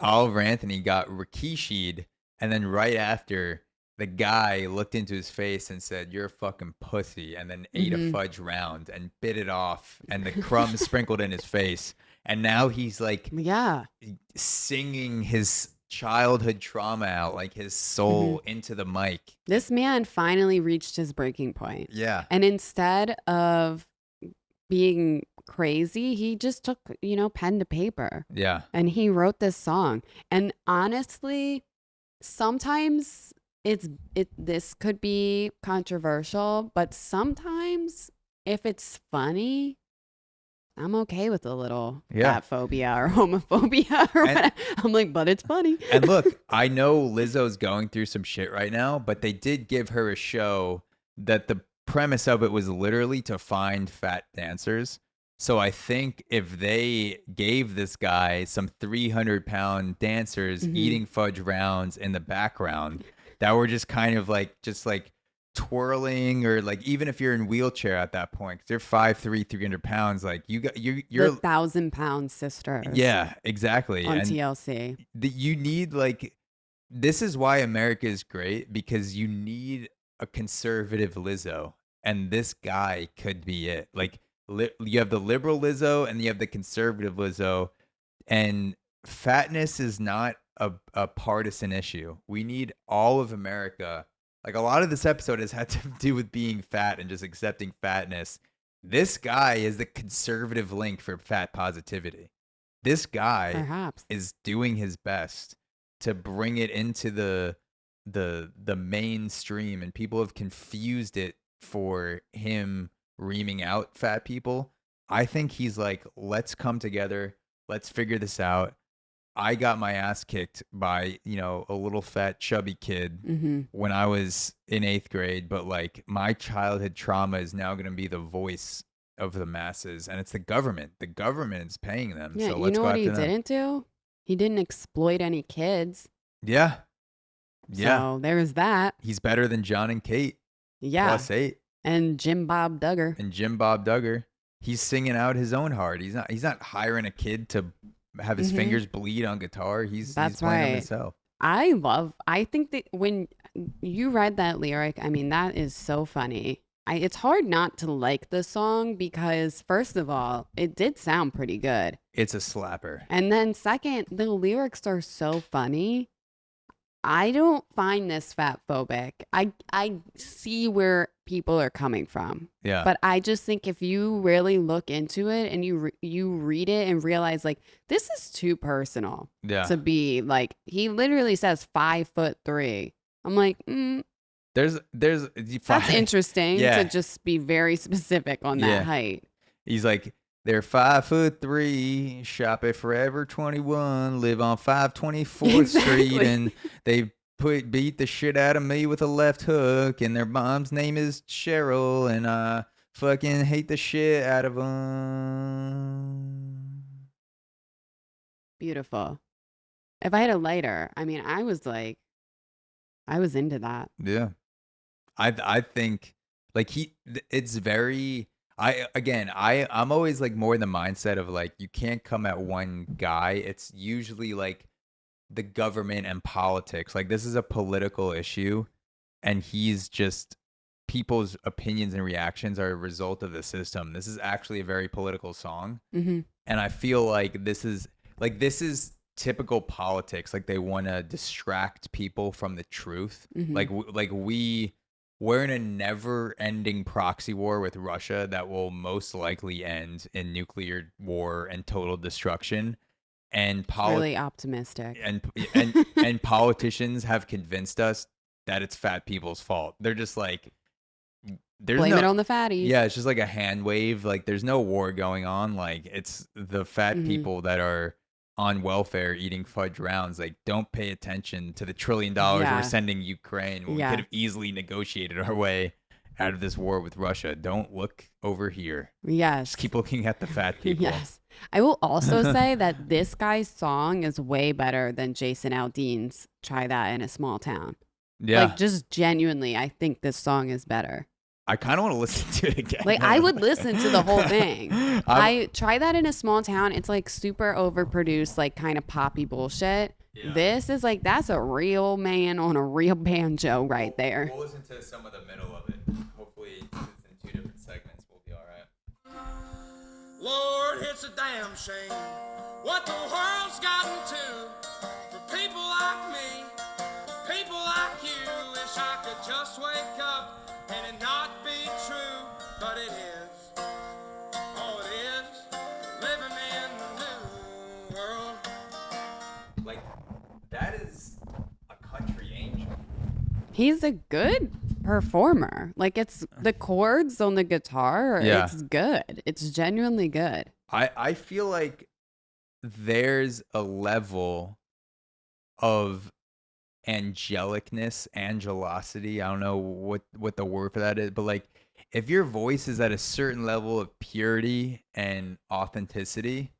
Oliver Anthony got Rikishi'd, and then right after, the guy looked into his face and said, "You're a fucking pussy," and then ate a Mhm. fudge round and bit it off, and the crumbs sprinkled in his face. And now he's like Yeah. singing his childhood trauma out, like his soul, Mm-hmm. into the mic. This man finally reached his breaking point. Yeah. And instead of being crazy, he just took, pen to paper Yeah. and he wrote this song. And honestly, sometimes this could be controversial, but sometimes if it's funny, I'm okay with a little Yeah. fat phobia or homophobia or And- whatever. I'm like, but it's funny. And look, I know Lizzo's going through some shit right now, but they did give her a show that the premise of it was literally to find fat dancers. So I think if they gave this guy some 300-pound dancers Mhm. eating fudge rounds in the background that were just kind of like twirling, or like even if you're in wheelchair at that point, 'cause they're 5'3", 300 pounds, like you're The 1,000-pound sisters. yeah, exactly. On And TLC. you need like, this is why America is great, because you need a conservative Lizzo, and this guy could be it. Like you have the liberal Lizzo and you have the conservative Lizzo, and fatness is not a partisan issue. We need all of America. Like a lot of this episode has had to do with being fat and just accepting fatness. This guy is the conservative link for fat positivity. This guy Perhaps. is doing his best to bring it into the mainstream, and people have confused it for him reaming out fat people. I think he's like, let's come together, let's figure this out. I got my ass kicked by, a little fat chubby kid Mm-hmm. when I was in 8th grade, but like my childhood trauma is now going to be the voice of the masses, and it's the government. The government is paying them. Yeah, So you let's know go what after he them. didn't do? He didn't exploit any kids. Yeah. Yeah. So there's that. He's better than John and Kate Yeah. +8 And Jim Bob Duggar. and Jim Bob Duggar. He's singing out his own heart. He's not hiring a kid to have his fingers bleed on guitar. He's That's playing them right. himself. I think that when you read that lyric, I mean, that is so funny. It's hard not to like the song because, first of all, it did sound pretty good. It's a slapper. And then, second, the lyrics are so funny. I don't find this fat phobic. I see where people are coming from. Yeah. But I just think if you really look into it and you read it and realize like this is too personal Yeah. to be like, he literally says 5'3". I'm like, There's that's interesting Yeah. to just be very specific on that Yeah. height. He's like, they're 5'3", shop at Forever 21, live on 524th Street, Exactly. and they beat the shit out of me with a left hook, and their mom's name is Cheryl, and I fucking hate the shit out of them. Beautiful. If I had a lighter, I mean, I was into that. Yeah, I think like it's very. I'm always like more in the mindset of like you can't come at one guy. It's usually like the government and politics. Like this is a political issue, and he's just people's opinions and reactions are a result of the system. This is actually a very political song, Mm-hmm. and I feel like this is typical politics. Like they want to distract people from the truth. Mm-hmm. We're in a never-ending proxy war with Russia that will most likely end in nuclear war and total destruction. And Really optimistic. and politicians have convinced us that it's fat people's fault. They're just like, Blame it on the fatties. yeah, it's just like a hand wave. Like there's no war going on. Like it's the fat people that are on welfare eating fudge rounds. Like don't pay attention to the $1 trillion we're sending Ukraine when we could have easily negotiated our way out of this war with Russia. Don't look over here. Yes. Just keep looking at the fat people. Yes. I will also say that this guy's song is way better than Jason Aldean's Try That in a Small Town. Yeah. Like just genuinely, I think this song is better. I kind of want to listen to it again. Like I would listen to the whole thing. I Try That in a Small Town. It's like super overproduced, like kind of poppy bullshit. Yeah. This is like, that's a real man on a real banjo right there. We'll listen to some of the middle of it. Hopefully it's in 2 different segments. We'll be all right. Lord, it's a damn shame what the world's gotten to for people like me, people like you. Wish I could just wake up and it not be true, but it is. Oh, it is living in the new world. Like, that is a country angel. He's a good performer. Like it's the chords on the guitar. Yeah. It's good. It's genuinely good. I feel like there's a level of angelosity. I don't know what the word for that is, but like if your voice is at a certain level of purity and authenticity,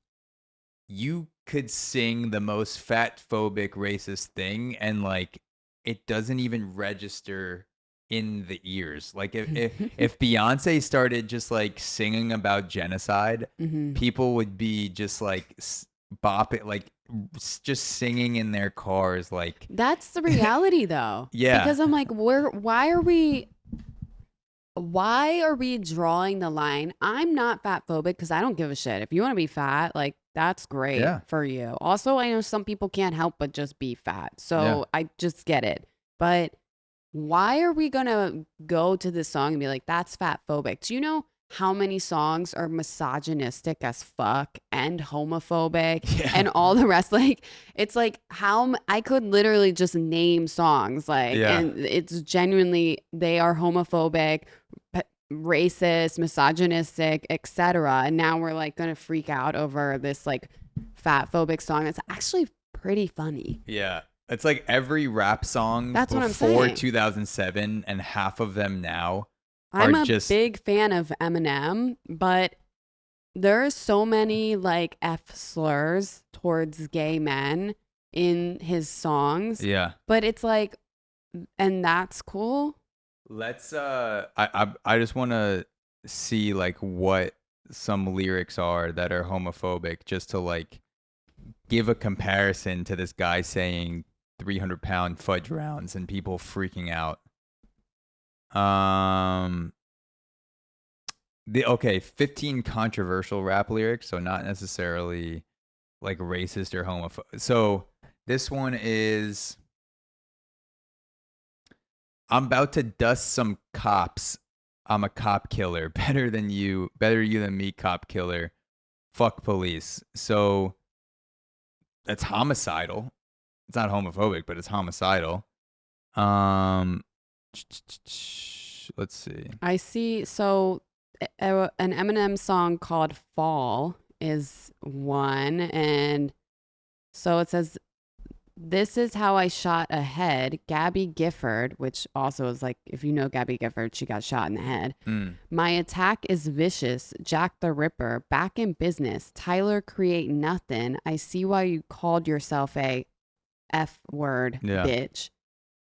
you could sing the most fat phobic racist thing and like it doesn't even register in the ears. Like if Beyonce started just like singing about genocide, people would be just like bopping, like just singing in their cars. Like that's the reality though. Yeah. Because I'm like, why are we drawing the line? I'm not fat phobic because I don't give a shit. If you want to be fat, like that's great for you. Also, I know some people can't help but just be fat. So I just get it. But why are we going to go to this song and be like, that's fat phobic? Do you know how many songs are misogynistic as fuck and homophobic and all the rest? Like, it's like how I could literally just name songs like, and it's genuinely, they are homophobic, racist, misogynistic, etc. And now we're like going to freak out over this like fat phobic song. It's actually pretty funny. Yeah. It's like every rap song That's what I'm before saying. 2007 and half of them now I'm are a just big fan of Eminem, but there's so many like F slurs towards gay men in his songs. Yeah. But it's like, and that's cool. Let's I just want to see like what some lyrics are that are homophobic just to like give a comparison to this guy saying 300-pound fudge rounds and people freaking out. 15 controversial rap lyrics, so not necessarily like racist or homophobic. So this one is, I'm about to dust some cops. I'm a cop killer. Better you than me, cop killer. Fuck police. So that's homicidal. It's not homophobic, but it's homicidal. Let's see. I see. So an Eminem song called Fall is one. And so it says, this is how I shot ahead. Gabby Gifford, which also is like, if you know Gabby Gifford, she got shot in the head. My attack is vicious. Jack the Ripper, back in business. Tyler create nothing. I see why you called yourself a F word, bitch.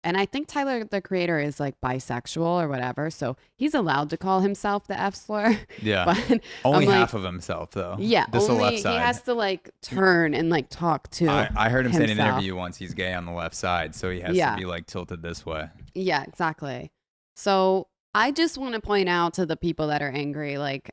And I think Tyler, the creator, is like bisexual or whatever. So he's allowed to call himself the F slur. Yeah. But only I'm half of himself, though. Yeah. This only, the left side. He has to like turn and like talk to I heard him say in an himself. interview once he's gay on the left side. So he has to be like tilted this way. Yeah, exactly. So I just want to point out to the people that are angry, like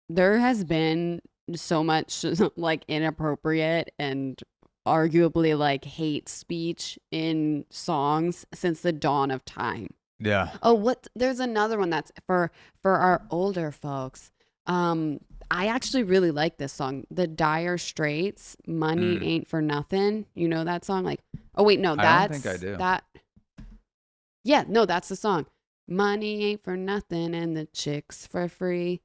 there has been so much like inappropriate and arguably like hate speech in songs since the dawn of time. Yeah. Oh, there's another one that's for our older folks. I actually really like this song, The Dire Straits, Money Ain't for Nothing. You know that song? Like, oh wait, no, that's I don't think I do. Yeah, no, that's the song. Money ain't for nothing and the chicks for free.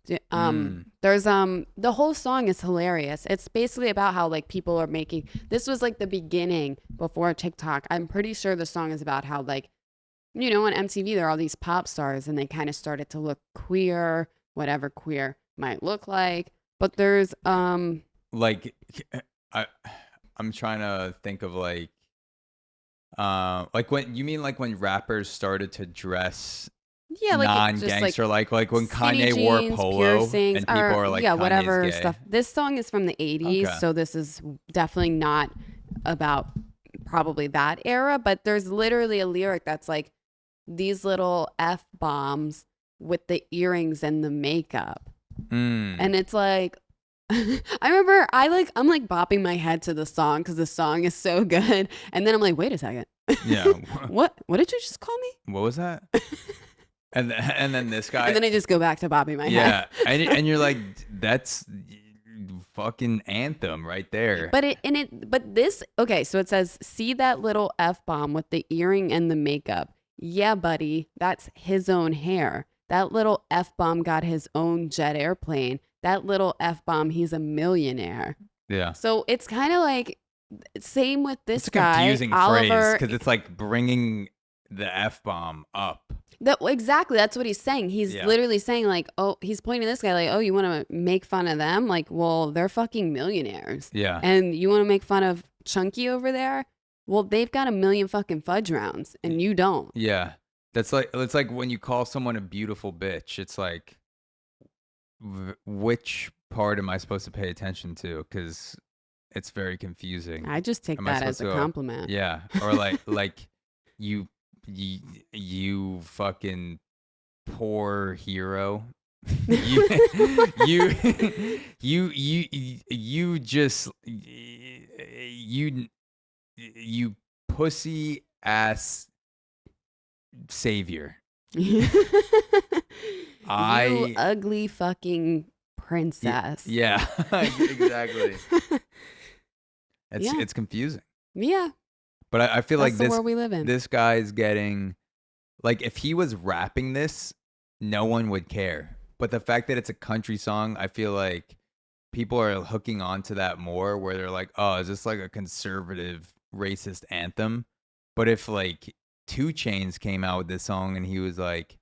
There's the whole song is hilarious. It's basically about how like people are making, this was like the beginning before TikTok. I'm pretty sure the song is about how like, you know, on MTV there are all these pop stars and they kind of started to look queer, whatever queer might look like. But there's like I'm trying to think of like when you mean like when rappers started to dress like non-gangster, like when skinny Kanye wore jeans, polo piercings, and people are like, yeah, Kanye's whatever gay. stuff. This song is from the 80s, Okay. so this is definitely not about probably that era, but there's literally a lyric that's like these little F-bombs with the earrings and the makeup. And it's like, I remember I'm like bopping my head to the song because the song is so good. And then I'm like, wait a second. Yeah. What did you just call me? What was that? And then this guy. And then I just go back to bopping my head. Yeah. and you're like, that's fucking anthem right there. Okay, so it says, see that little F-bomb with the earring and the makeup. Yeah, buddy, that's his own hair. That little F-bomb got his own jet airplane. That little F-bomb, he's a millionaire. Yeah. So it's kind of like, same with this guy, confusing Oliver. Because it's like bringing the F-bomb up. Exactly. That's what he's saying. He's literally saying like, oh, he's pointing to this guy like, oh, you want to make fun of them? Like, well, they're fucking millionaires. Yeah. And you want to make fun of Chunky over there? Well, they've got 1 million fucking fudge rounds and you don't. Yeah. It's like when you call someone a beautiful bitch, it's like, which part am I supposed to pay attention to? Because it's very confusing. I just take that as a compliment. Yeah. Or like you fucking poor hero. you pussy ass savior. You ugly fucking princess. Yeah, exactly. It's confusing. Yeah. But I feel That's like the world we live in. This guy's getting, like, if he was rapping this, no one would care. But the fact that it's a country song, I feel like people are hooking onto that more, where they're like, oh, is this like a conservative racist anthem? But if like 2 Chainz came out with this song and he was like,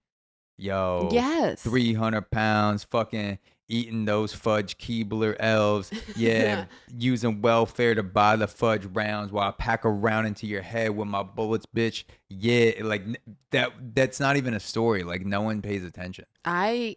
yo, 300 pounds, fucking eating those fudge Keebler elves, using welfare to buy the fudge rounds while I pack a round into your head with my bullets, bitch. Yeah, like that's not even a story. Like no one pays attention. I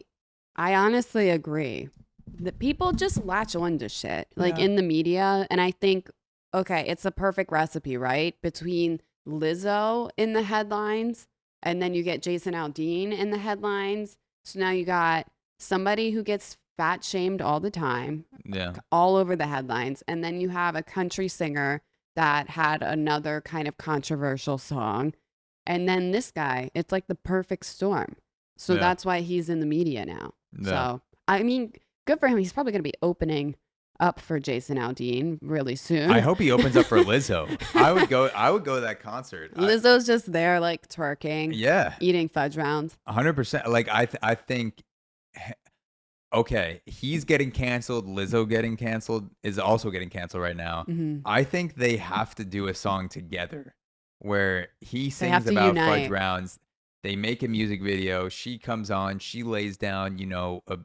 honestly agree. the people just latch on to shit like Yeah. in the media. And I think, okay, it's a perfect recipe, right? Between Lizzo in the headlines and then you get Jason Aldean in the headlines. So now you got somebody who gets fat shamed all the time, Yeah. all over the headlines. And then you have a country singer that had another kind of controversial song. And then this guy, it's like the perfect storm. So Yeah. that's why he's in the media now. Yeah. So, I mean, good for him. He's probably going to be opening up for Jason Aldean really soon. I hope he opens up for Lizzo. I would go to that concert. Lizzo's just there like twerking, Yeah. eating fudge rounds. 100%. Like I think okay, he's getting canceled, Lizzo getting canceled is also getting canceled right now. Mhm. I think they have to do a song together where he have sings to about fudge unite. rounds. They make a music video. She comes on, she lays down,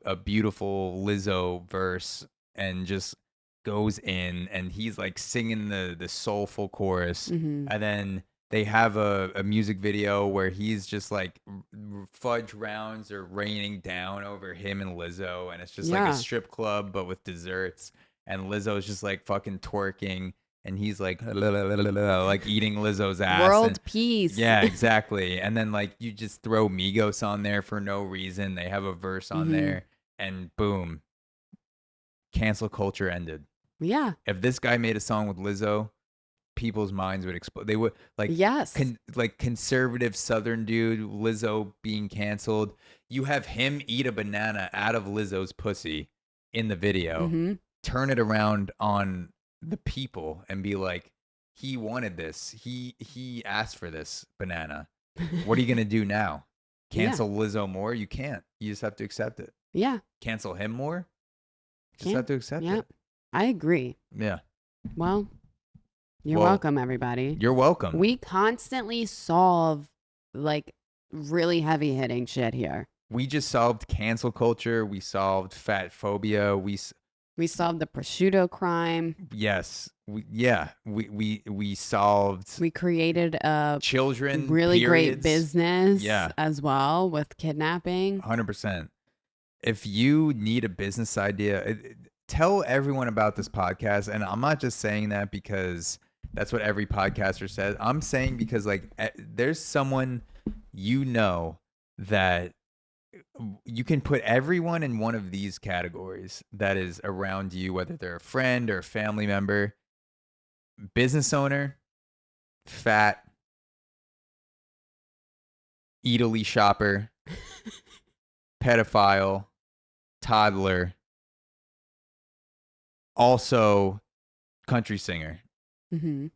a beautiful Lizzo verse and just goes in, and he's like singing the soulful chorus. Mhm. And then they have a music video where he's just like fudge rounds are raining down over him and Lizzo, and it's just like Yeah. a strip club but with desserts, and Lizzo's just like fucking twerking, and he's like like eating Lizzo's ass. World and- peace. yeah, exactly. And then like you just throw Migos on there for no reason. They have a verse on there, and boom, cancel culture ended. Yeah. If this guy made a song with Lizzo, people's minds would explode. They would like Yes. like conservative Southern dude, Lizzo being canceled. You have him eat a banana out of Lizzo's pussy in the video. Mhm. Turn it around on the people and be like, he wanted this. He asked for this banana. What are you gonna do now? Yeah. Cancel Lizzo more? You can't. You just have to accept it. Yeah. Cancel him more? Just Can't- have to accept Yep. it. I agree. Yeah. Well, you're Well, welcome, everybody. You're welcome. We constantly solve like really heavy hitting shit here. We just solved cancel culture. We solved fat phobia. We solved the prosciutto crime. We solved We created a children. really great periods. business Yeah. as well with kidnapping. 100%. If you need a business idea, tell everyone about this podcast. And I'm not just saying that because that's what every podcaster says. I'm saying because like there's someone that you can put everyone in one of these categories that is around you, whether they're a friend or a family member, business owner, fat, Eataly shopper, pedophile, toddler, also country singer. Hmm.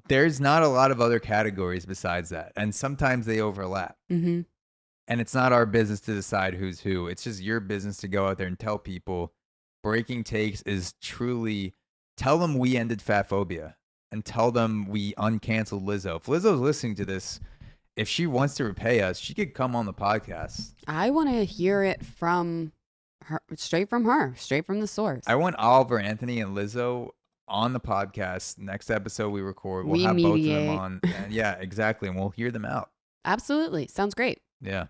There's not a lot of other categories besides that. And sometimes they overlap. Hmm. And it's not our business to decide who's who. It's just your business to go out there and tell people Breaking Takes is truly, tell them we ended fat phobia and tell them we uncanceled Lizzo. If Lizzo's listening to this, if she wants to repay us, she could come on the podcast. I want to hear it from her, straight from the source. I want Oliver Anthony and Lizzo on the podcast. Next episode we record, we'll We have mediate. both of them on. And yeah, exactly. And we'll hear them out. Absolutely. Sounds great. Yeah,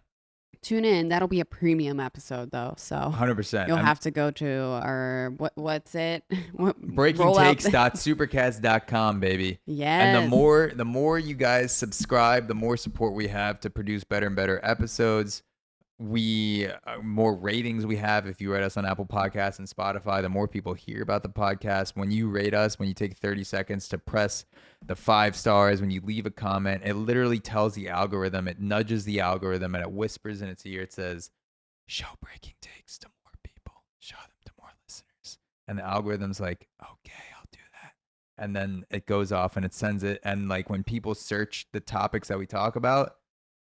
Tune in. That'll be a premium episode though. So 100%. you'll have to go to our, what's it? Roll out the- BreakingTakes.supercast.com, baby. Yes. And the more you guys subscribe, the more support we have to produce better and better episodes. More ratings we have. If you rate us on Apple Podcasts and Spotify, the more people hear about the podcast. When you rate us, when you take 30 seconds to press the 5 stars, when you leave a comment, it literally tells the algorithm, it nudges the algorithm, and it whispers in its ear. It says, show Breaking Takes to more people. Show them to more listeners. And the algorithm's like, okay, I'll do that. And then it goes off and it sends it. And like when people search the topics that we talk about,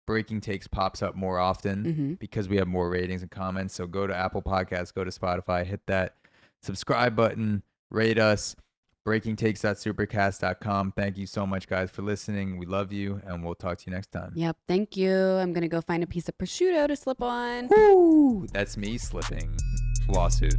Breaking Takes pops up more often Mhm. because we have more ratings and comments. So go to Apple Podcasts, go to Spotify, hit that subscribe button, rate us, breakingtakes.supercast.com. Thank you so much, guys, for listening. We love you, and we'll talk to you next time. Yep. Thank you. I'm going to go find a piece of prosciutto to slip on. Woo! That's me slipping. Lawsuit.